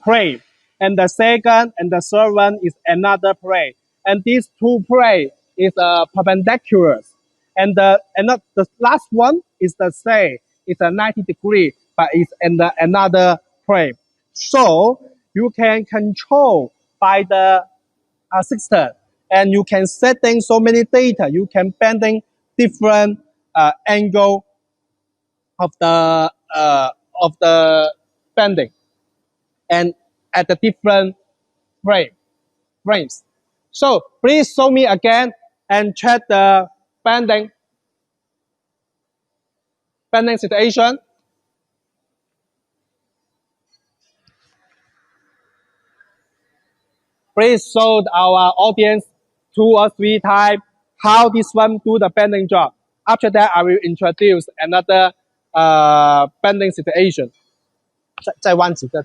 plane, and the second and the third one is another plane, and these two plane is perpendicular, and the last one is the same, it's a 90 degree, but it's in another plane. So you can control by the system, and you can setting so many data. You can bending different angle of the bending and at the different frames. So please show me again and check the bending situation. Please show our audience 2 or 3 times how this one do the bending job. After that, I will introduce another bending situation. 再弯几个。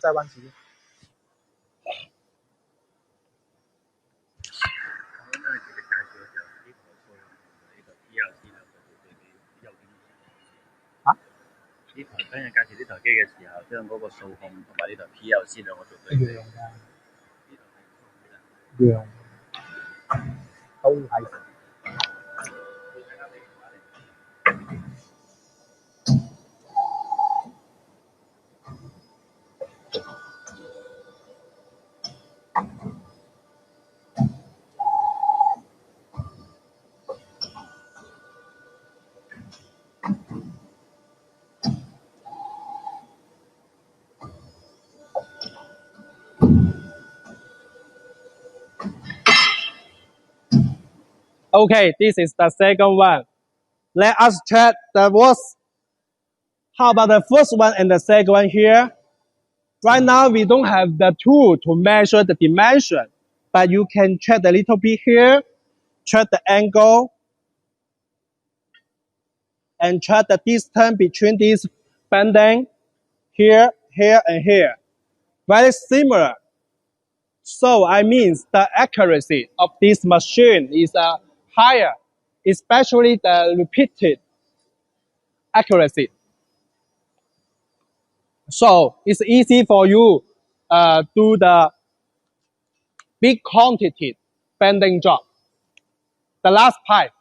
呢台跟人介紹呢台機嘅時候，將嗰個數控同埋呢台 PLC 兩個做對比。樣都係。Okay, this is the second one. Let us check the words. How about the first one and the second one here? Right now, we don't have the tool to measure the dimension, but you can check a little bit here, check the angle, and check the distance between these bending here, here, and here. Very similar. So I mean the accuracy of this machine is higher, especially the repeated accuracy. So it's easy for you do the big quantity bending job. The last part.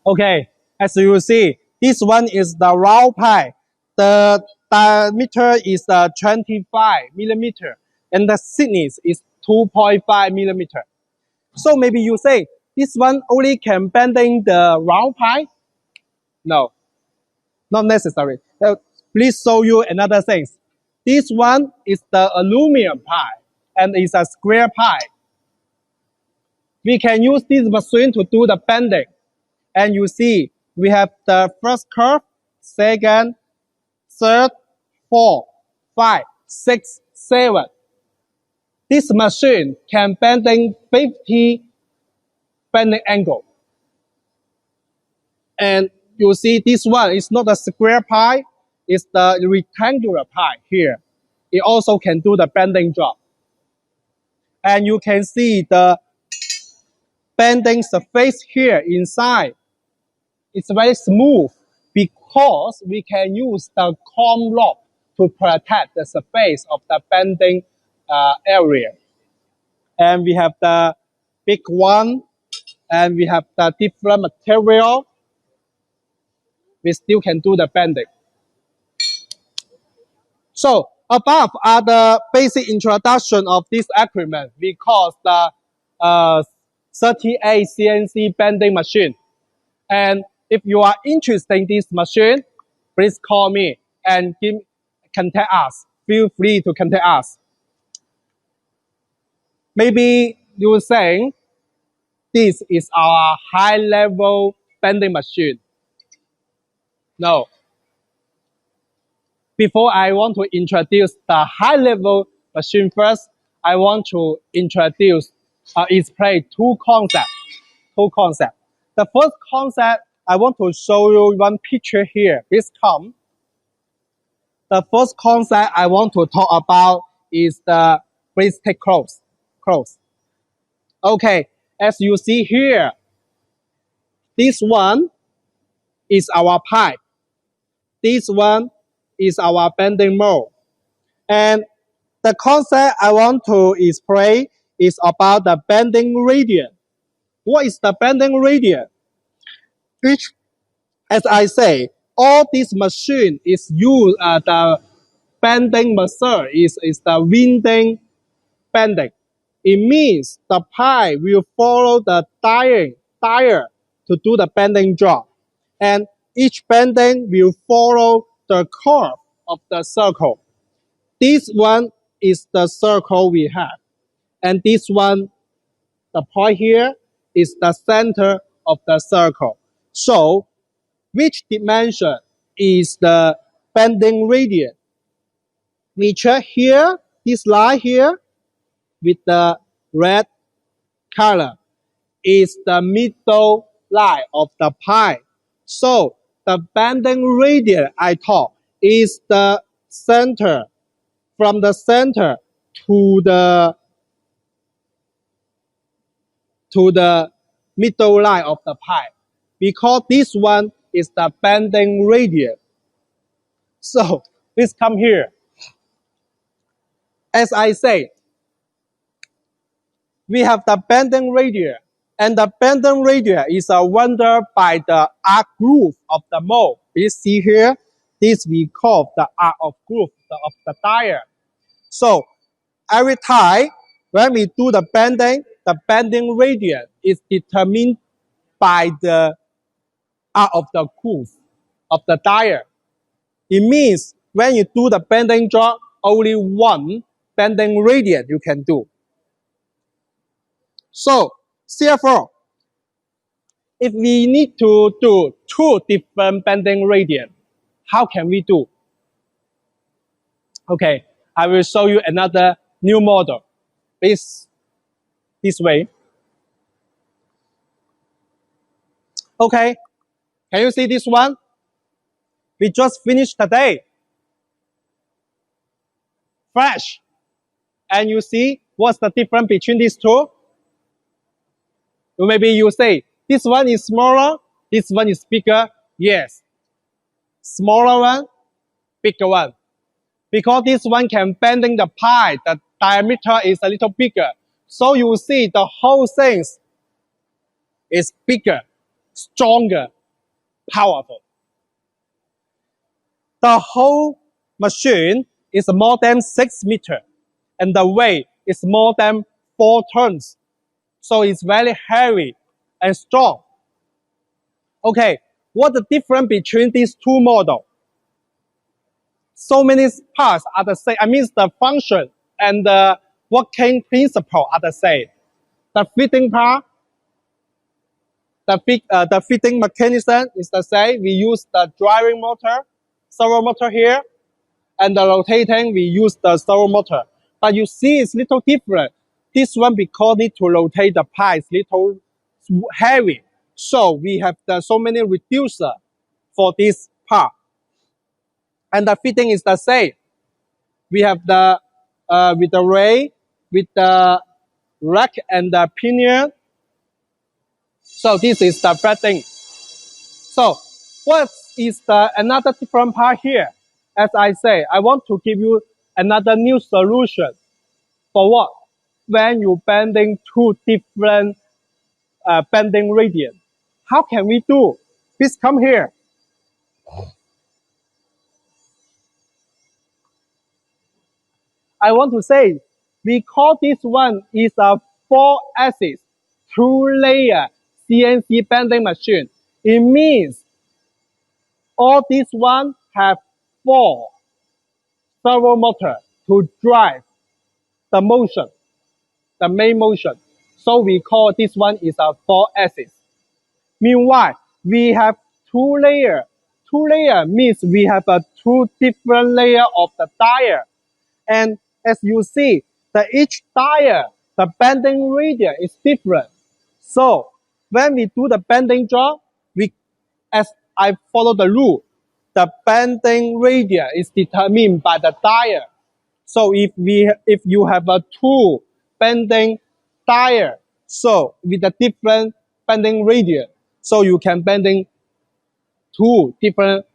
Okay, as you see, this one is the round pie. The diameter is 25 millimeter, and the thickness is 2.5 millimeter. So maybe you say this one only can bending the round pie? No, not necessary. Please show you another thing. This one is the aluminum pie, and it's a square pie. We can use this machine to do the bending. And you see, we have the first curve, second, third, 4, 5, 6, 7. This machine can bending 50 bending angle. And you see this one is not a square pie, it's the rectangular pie here. It also can do the bending job. And you can see the bending surface here inside. It's very smooth because we can use the comb rod to protect the surface of the bending area. And we have the big one, and we have the different material. We still can do the bending. So above are the basic introduction of this equipment. We call the 38 CNC bending machine. And if you are interested in this machine, please call me and contact us. Feel free to contact us. Maybe you will say, this is our high-level bending machine. No. Before I want to introduce the high-level machine first, I want to introduce explain two concepts. The first concept, I want to show you one picture here. Please come. The first concept I want to talk about is the please take close. Okay, as you see here, this one is our pipe. This one is our bending mold. And the concept I want to explain is about the bending radius. What is the bending radius? Which, as I say, all this machine is used, the bending muscle is the winding bending. It means the pipe will follow the tire to do the bending job. And each bending will follow the curve of the circle. This one is the circle we have. And this one, the point here, is the center of the circle. So, which dimension is the bending radius? We check here, this line here, with the red color, is the middle line of the pipe. So, the bending radius I thought is the center, from the center to the middle line of the pipe, because this one is the bending radius. So, please come here. As I say, we have the bending radius, and the bending radius is rendered by the arc groove of the mold. Please see here, this we call the arc of groove of the tire. So, every time when we do the bending radius is determined by the arc of the groove of the tire. It means when you do the bending job, only one bending radius you can do. So, therefore, if we need to do two different bending radius, how can we do? Okay, I will show you another new model. This way. Okay, can you see this one? We just finished today. Fresh. And you see what's the difference between these two? Maybe you say, this one is smaller, this one is bigger. Yes. Smaller one, bigger one. Because this one can bending the pipe, the diameter is a little bigger. So you see the whole thing is bigger, stronger, powerful. The whole machine is more than 6 meters, and the weight is more than 4 tons. So it's very heavy and strong. Okay, what's the difference between these two models? So many parts are the same. I mean, the function and the working principle are the same. The fitting part, the fitting mechanism is the same. We use the driving motor, servo motor here, and the rotating, we use the servo motor. But you see it's little different. This one, because need to rotate the pipe, is little heavy. So we have so many reducer for this part. And the fitting is the same. We have the with the ray, with the rack and the pinion. So this is the fitting. So what is the another different part here? As I say, I want to give you another new solution. For what? When you bending two different bending radius. How can we do? Please come here. I want to say, we call this one is a 4-axis, 2-layer CNC bending machine. It means all these one have 4 servo motor to drive the motion, the main motion. So we call this one is a 4-axis. Meanwhile, we have 2-layer. 2-layer means we have 2 different layers of the tire. And as you see, each tire the bending radius is different. So when we do the bending job, as I follow the rule, the bending radius is determined by the dial. So if you have a two bending dial, so with a different bending radius, so you can bending two different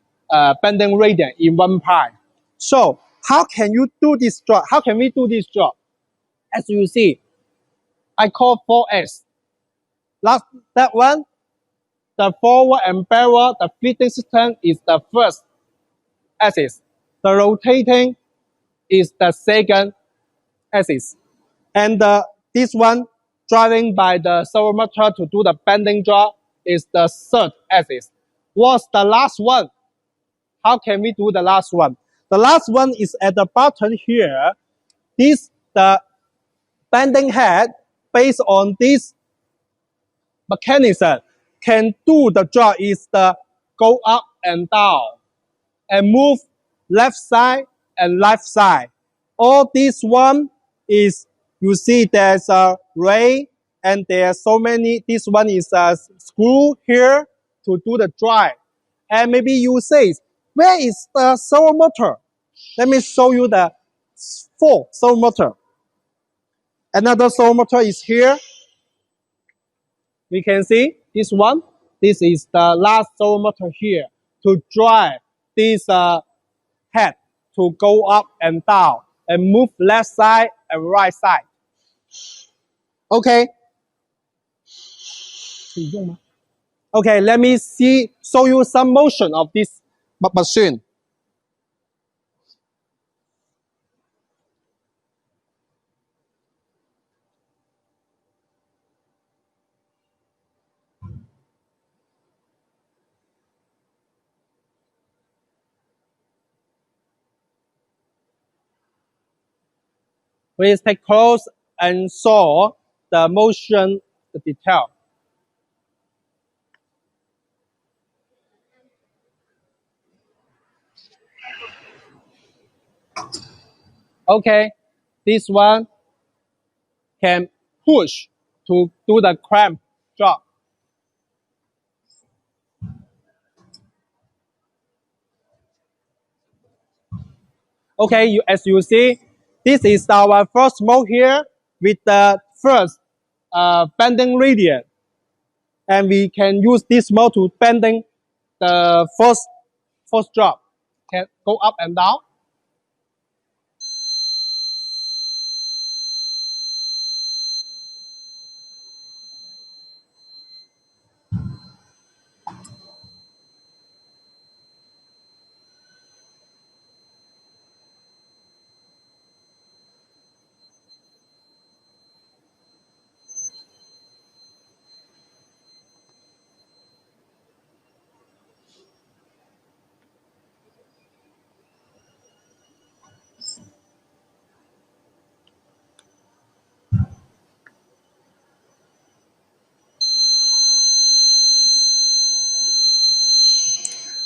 bending radius in one part. So how can you do this job? How can we do this job? As you see, I call 4S. That one, the forward and backward, the feeding system is the first axis. The rotating is the second axis. And this one, driving by the servo motor to do the bending job, is the third axis. What's the last one? How can we do the last one? The last one is at the bottom here. The bending head, based on this mechanism, can do the job is the go up and down and move left side and left side. All this one is, you see there's a ray and there's so many, this one is a screw here to do the drive. And maybe you say, where is the servo motor? Let me show you the four servo motor. Another servo motor is here. We can see this one. This is the last servo motor here to drive this head to go up and down and move left side and right side. Okay. Okay, let me show you some motion of this machine. Please take close and saw the motion, the detail. Okay, this one can push to do the clamp job. Okay, as you see, this is our first mode here with the first bending radius. And we can use this mode to bending the first job. Can go up and down.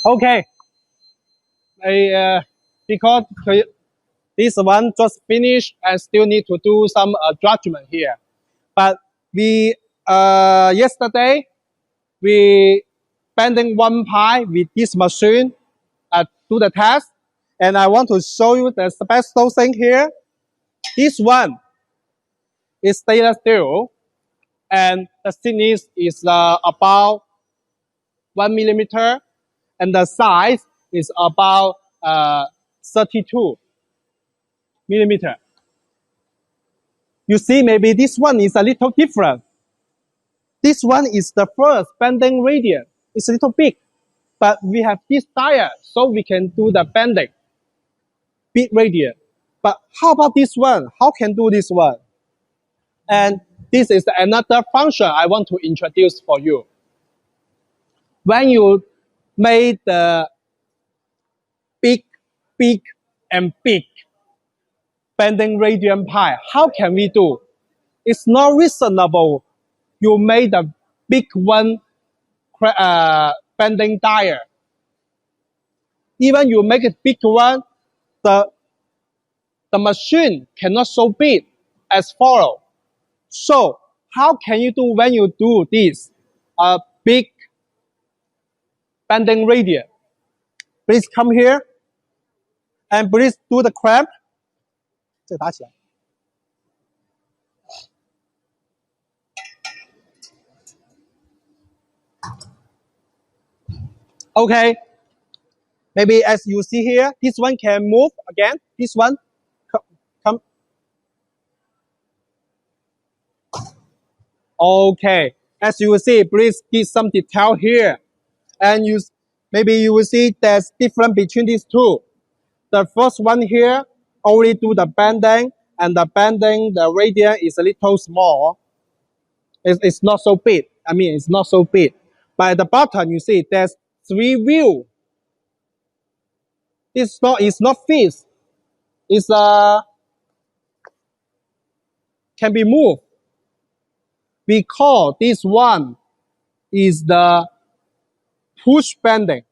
Okay. Because this one just finished, I still need to do some judgment here. But we yesterday we bending one pie with this machine do the test, and I want to show you the special thing here. This one is stainless steel, and the thickness is about 1 millimeter, and the size is about 32 millimeter. You see, maybe this one is a little different. This one is the first bending radius. It's a little big, but we have this dial, so we can do the bending big radius. But how about this one? How can do this one? And this is another function I want to introduce for you. When you made the big and big bending radius pie, how can we do? It's not reasonable. You made the big one bending dial. Even you make a big one, the machine cannot so big as follow. So how can you do when you do this big bending radius? Please come here and please do the cramp. 这个打起来。Okay, maybe as you see here, this one can move again. This one, come. Okay, as you will see, please give some detail here. And maybe you will see there's difference between these two. The first one here only do the bending, and the bending, the radius is a little small. It's not so big. I mean, it's not so big. But at the bottom, you see there's 3 views. It's not fixed. It's can be moved. We call this one is the push bending.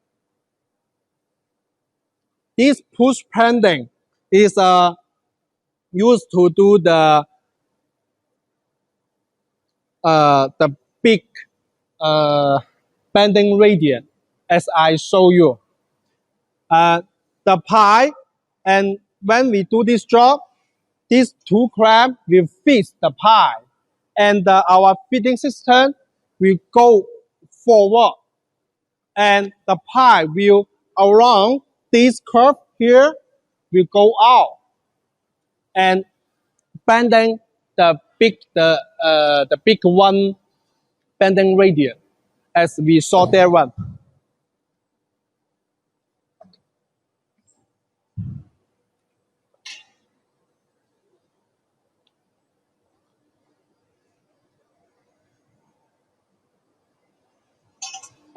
This push bending is used to do the big bending radius, as I show you. The pie, and when we do this job, these 2 clamps will fit the pie, and our fitting system will go forward, and the pie will around this curve here will go out, and bending the big one bending radius, as we saw there one.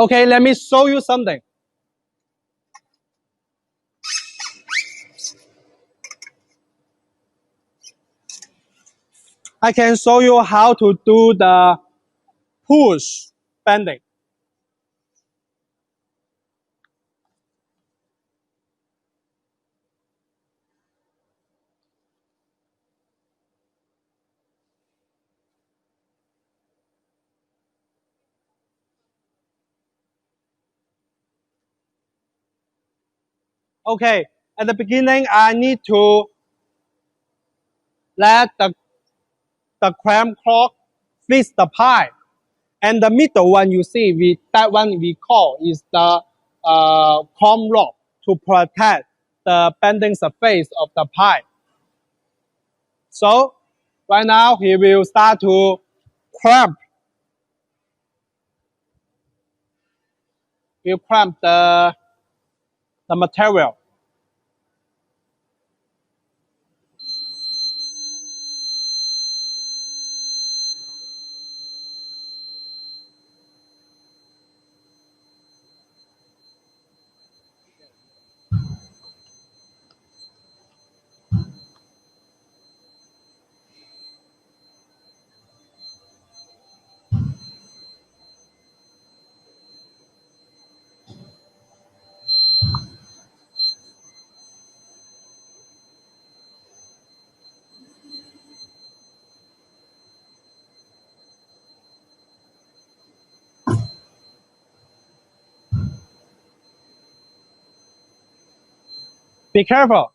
Okay, let me show you something. I can show you how to do the push bending. Okay, at the beginning, I need to let the clamp clock fix the pie. And the middle one you see, that one we call is the clamp lock to protect the bending surface of the pie. So right now he will start to clamp. He'll clamp the material. Be careful.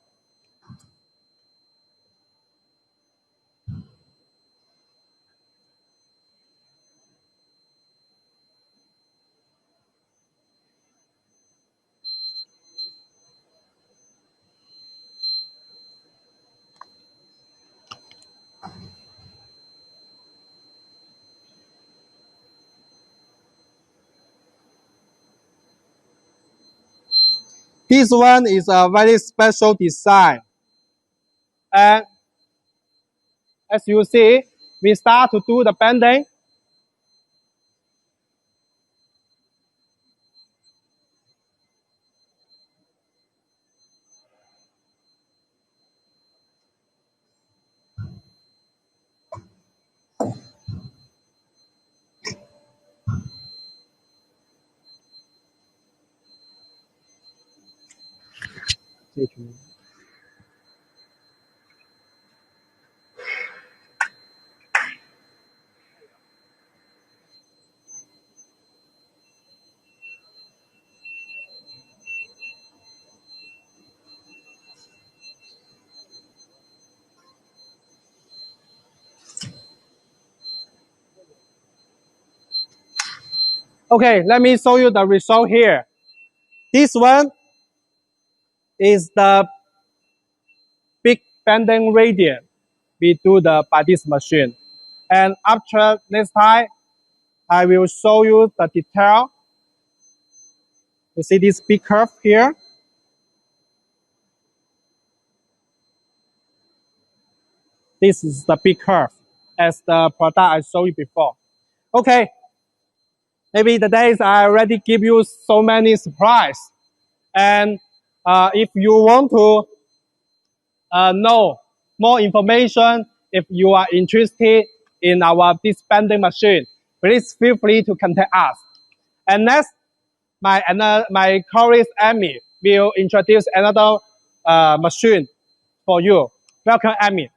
This one is a very special design. And as you see, we start to do the bending. Okay. Okay, let me show you the result here. This one is the big bending radius we do by this machine. And after next time, I will show you the detail. You see this big curve here? This is the big curve as the product I showed you before. Okay, maybe the days I already give you so many surprises. And if you want to know more information, if you are interested in our this bending machine, please feel free to contact us. And next, my colleague Amy will introduce another machine for you. Welcome, Amy.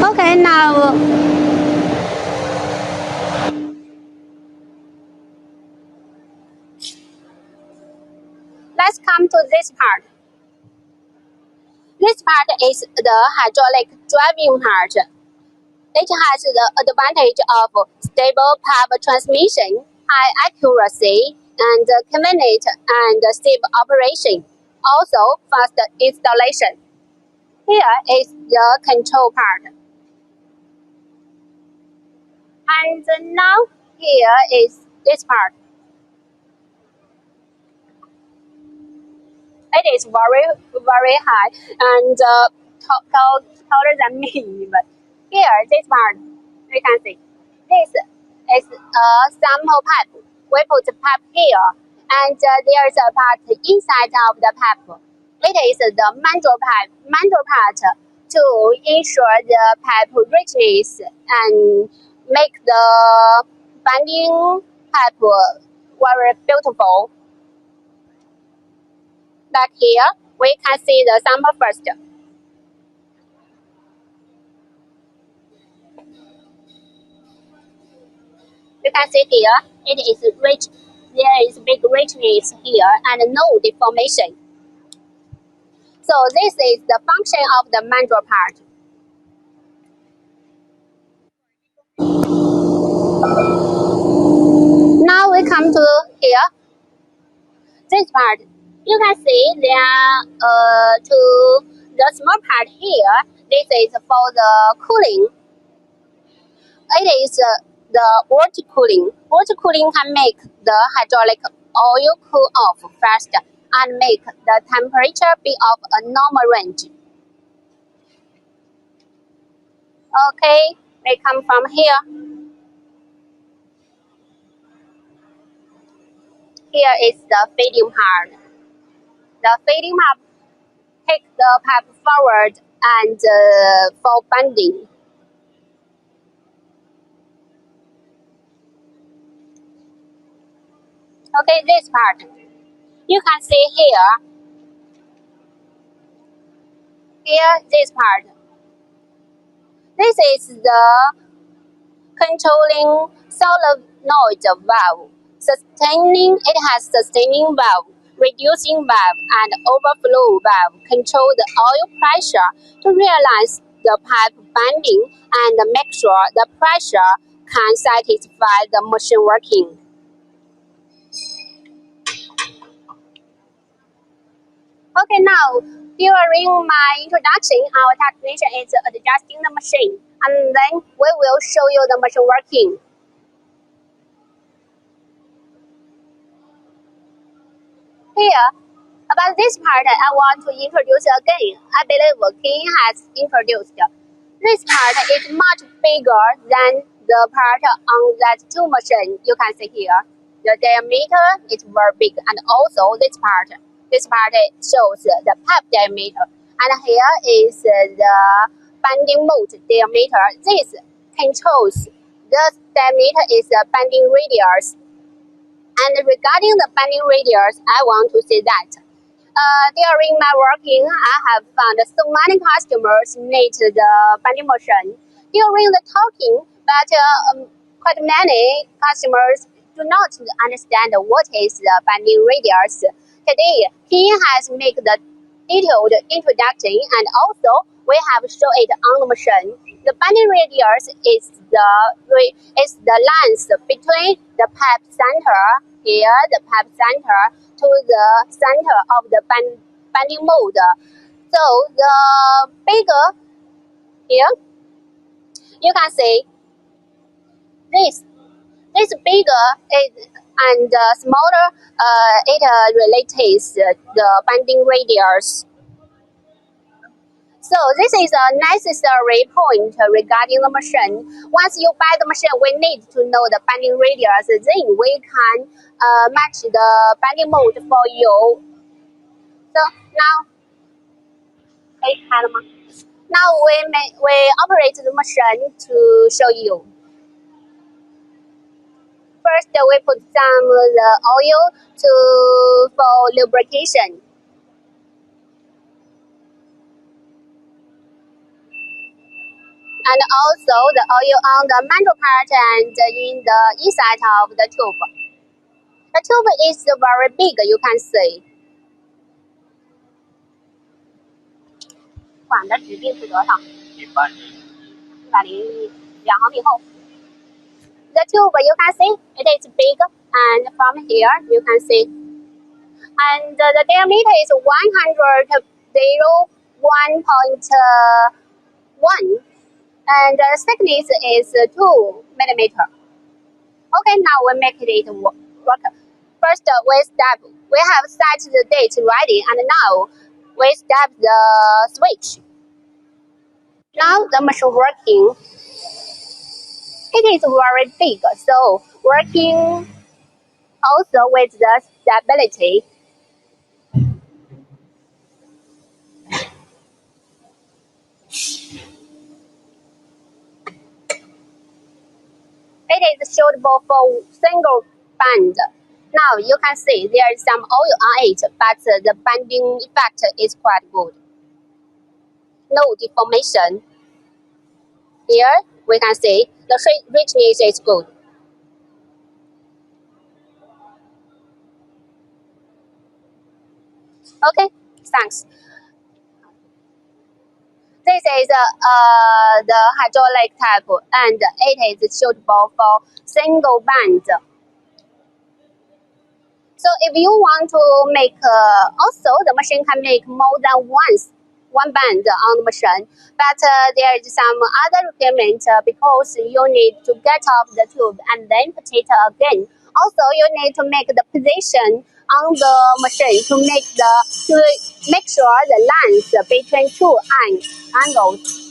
Okay, now let's come to this part. This part is the hydraulic driving part. It has the advantage of stable power transmission, high accuracy, and convenient and safe operation. Also, fast installation. Here is the control part. And now here is this part. It is very high and taller than me. But here, this part, you can see. This is a sample pipe. We put the pipe here, and there is a part inside of the pipe. It is the manual part to ensure the pipe reaches and make the bending pipe very beautiful. Back here, we can see the sample first. You can see here, it is rich. There is big richness here and no deformation. So this is the function of the manual part. Now we come to here, this part. You can see there to the small part here. This is for the cooling. It is the water cooling. Water cooling can make the hydraulic oil cool off fast and make the temperature be of a normal range. Okay, we come from here. Here is the feeding part. The feeding part takes the pipe forward and for bending. Okay, this part. You can see here, this part. This is the controlling solenoid valve. It has sustaining valve, reducing valve, and overflow valve. Control the oil pressure to realize the pipe bending and make sure the pressure can satisfy the machine working. Okay, now during my introduction, our technician is adjusting the machine, and then we will show you the machine working. Here, about this part, I want to introduce again. I believe King has introduced. This part is much bigger than the part on that two machine you can see here. The diameter is very big, and also this part. This part shows the pipe diameter, and here is the bending mode diameter. This controls the diameter is the bending radius. And regarding the bending radius, I want to say that during my working, I have found so many customers need the bending machine during the talking, but quite many customers do not understand what is the bending radius. Today, he has made the detailed introduction, and also we have shown it on the machine. The bending radius is the length between the pipe center here, the pipe center to the center of the bending mode. So the bigger here, you can see this. This bigger is and smaller it relates the bending radius. So this is a necessary point regarding the machine. Once you buy the machine, we need to know the bending radius. Then we can match the bending mode for you. So now we operate the machine to show you. First, we put some the oil for lubrication. And also the oil on the mantle part and in the inside of the tube. The tube is very big, you can see. 管的直径是多少？102毫米厚。The tube, you can see, it is big, and from here you can see. And the diameter is 101.1, and the thickness is 2 millimeter. Okay, now we make it work. First, we have set the date ready, and now we step the switch. Now the machine working. It is very big, so working also with the stability. It is suitable for single band. Now you can see there is some oil on it, but the bending effect is quite good. No deformation. Here we can see the richness is good. Okay, thanks. This is the hydraulic type, and it is suitable for single band. So if you want to make, also the machine can make more than one band on the machine, but there is some other requirement because you need to get off the tube and then put it again. Also, you need to make the position on the machine to make sure the length between two angles.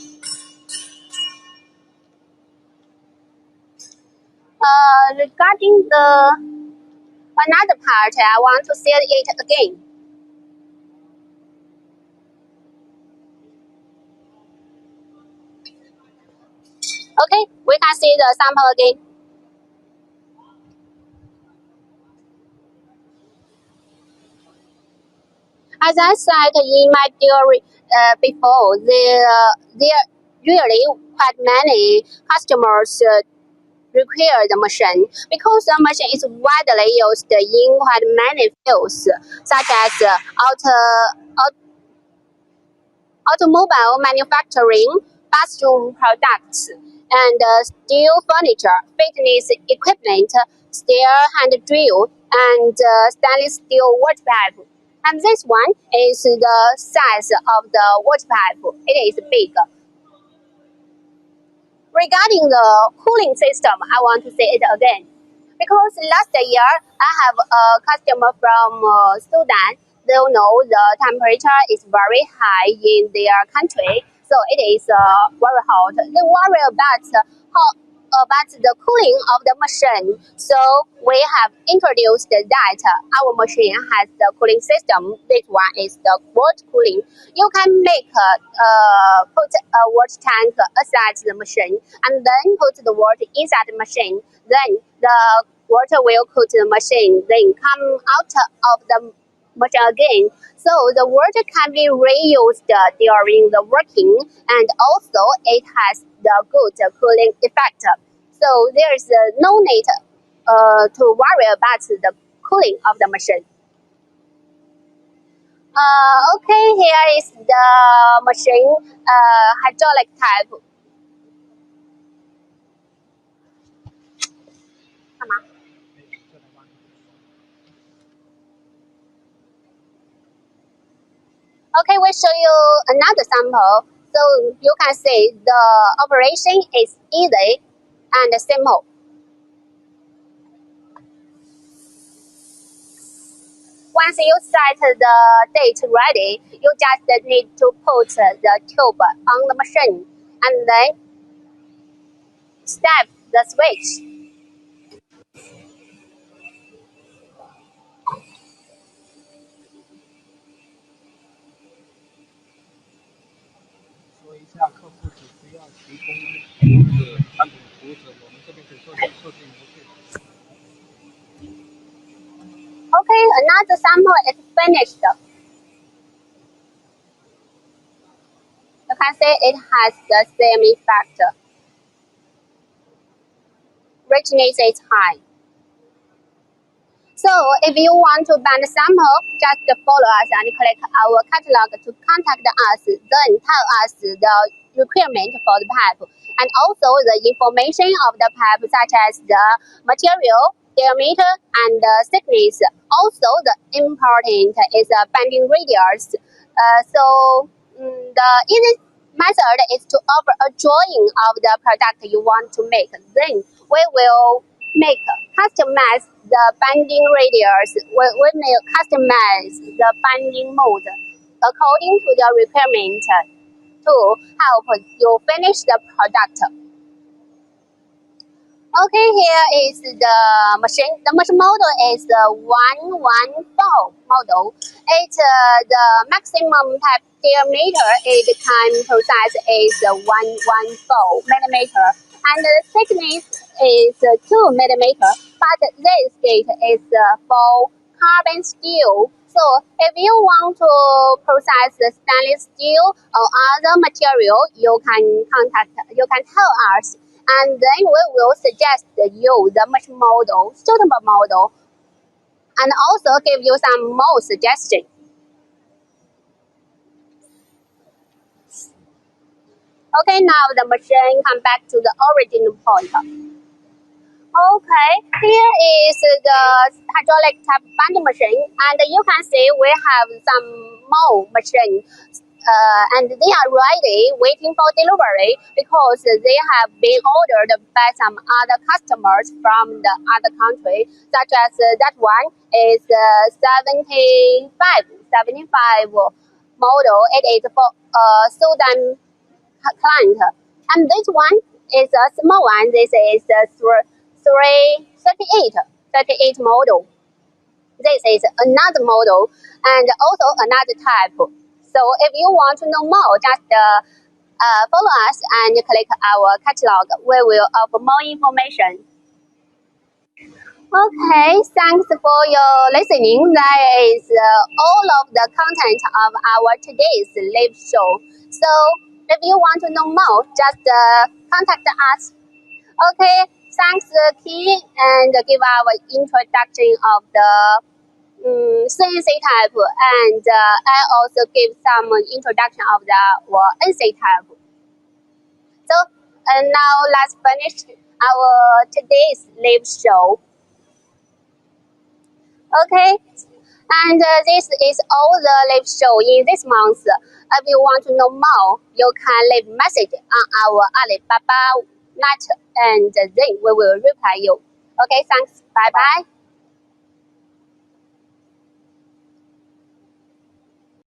Regarding another part, I want to say it again. Okay, we can see the sample again. As I said in my theory before, really quite many customers require the machine because the machine is widely used in quite many fields, such as automobile manufacturing, bathroom products, and steel furniture, fitness equipment, steel hand drill, and stainless steel water pipe. And this one is the size of the water pipe. It is big. Regarding the cooling system, I want to say it again. Because last year, I have a customer from Sudan. They know the temperature is very high in their country, so it is very hot. They worry about the cooling of the machine. So we have introduced that our machine has the cooling system. This one is the water cooling. You can put a water tank aside the machine and then put the water inside the machine. Then the water will cool the machine, then come out of the machine again. So the water can be reused during the working, and also it has the good cooling effect. So there is no need to worry about the cooling of the machine. Okay, here is the machine hydraulic type. 干嘛 Okay, we show you another sample. So you can see the operation is easy and simple. Once you set the date ready, you just need to put the tube on the machine and then step the switch. 说一下客户只需要提供图纸、产品图纸，我们这边可以设计模式。Okay, another sample is finished. You can see it has the same effect. Richness is high. So if you want to buy the sample, just follow us and click our catalog to contact us, then tell us the requirement for the pipe and also the information of the pipe such as the material, diameter, and thickness. Also the important is the bending radius. The easy method is to offer a drawing of the product you want to make. Then we will customize the bending radius. We will customize the bending mode according to the requirement to help you finish the product. Okay, here is the machine. The machine model is the 114 model. It's the maximum pipe diameter it can process is 114 millimeter, and the thickness is 2 millimeter. But this gate is for carbon steel. So if you want to process the stainless steel or other material, you can tell us, and then we will suggest you the machine model, suitable model, and also give you some more suggestions. Okay, now the machine come back to the original point. Okay, here is the hydraulic type bending machine, and you can see we have some more machines, and they are ready, waiting for delivery because they have been ordered by some other customers from the other country, such as that one is 75 model. It is for Sudan client, and this one is a small one. This is 38 model. This is another model and also another type. So if you want to know more, just follow us and click our catalog. We will offer more information. Okay, thanks for your listening. That is all of the content of our today's live show. So If you want to know more, just contact us. Okay, thanks, Key, and give our introduction of the CNC type, and I also give some introduction of the NC type. So, now let's finish our today's live show. Okay, and this is all the live show in this month. If you want to know more, you can leave message on our Alibaba net, and then we will reply you. Okay, thanks. Bye bye.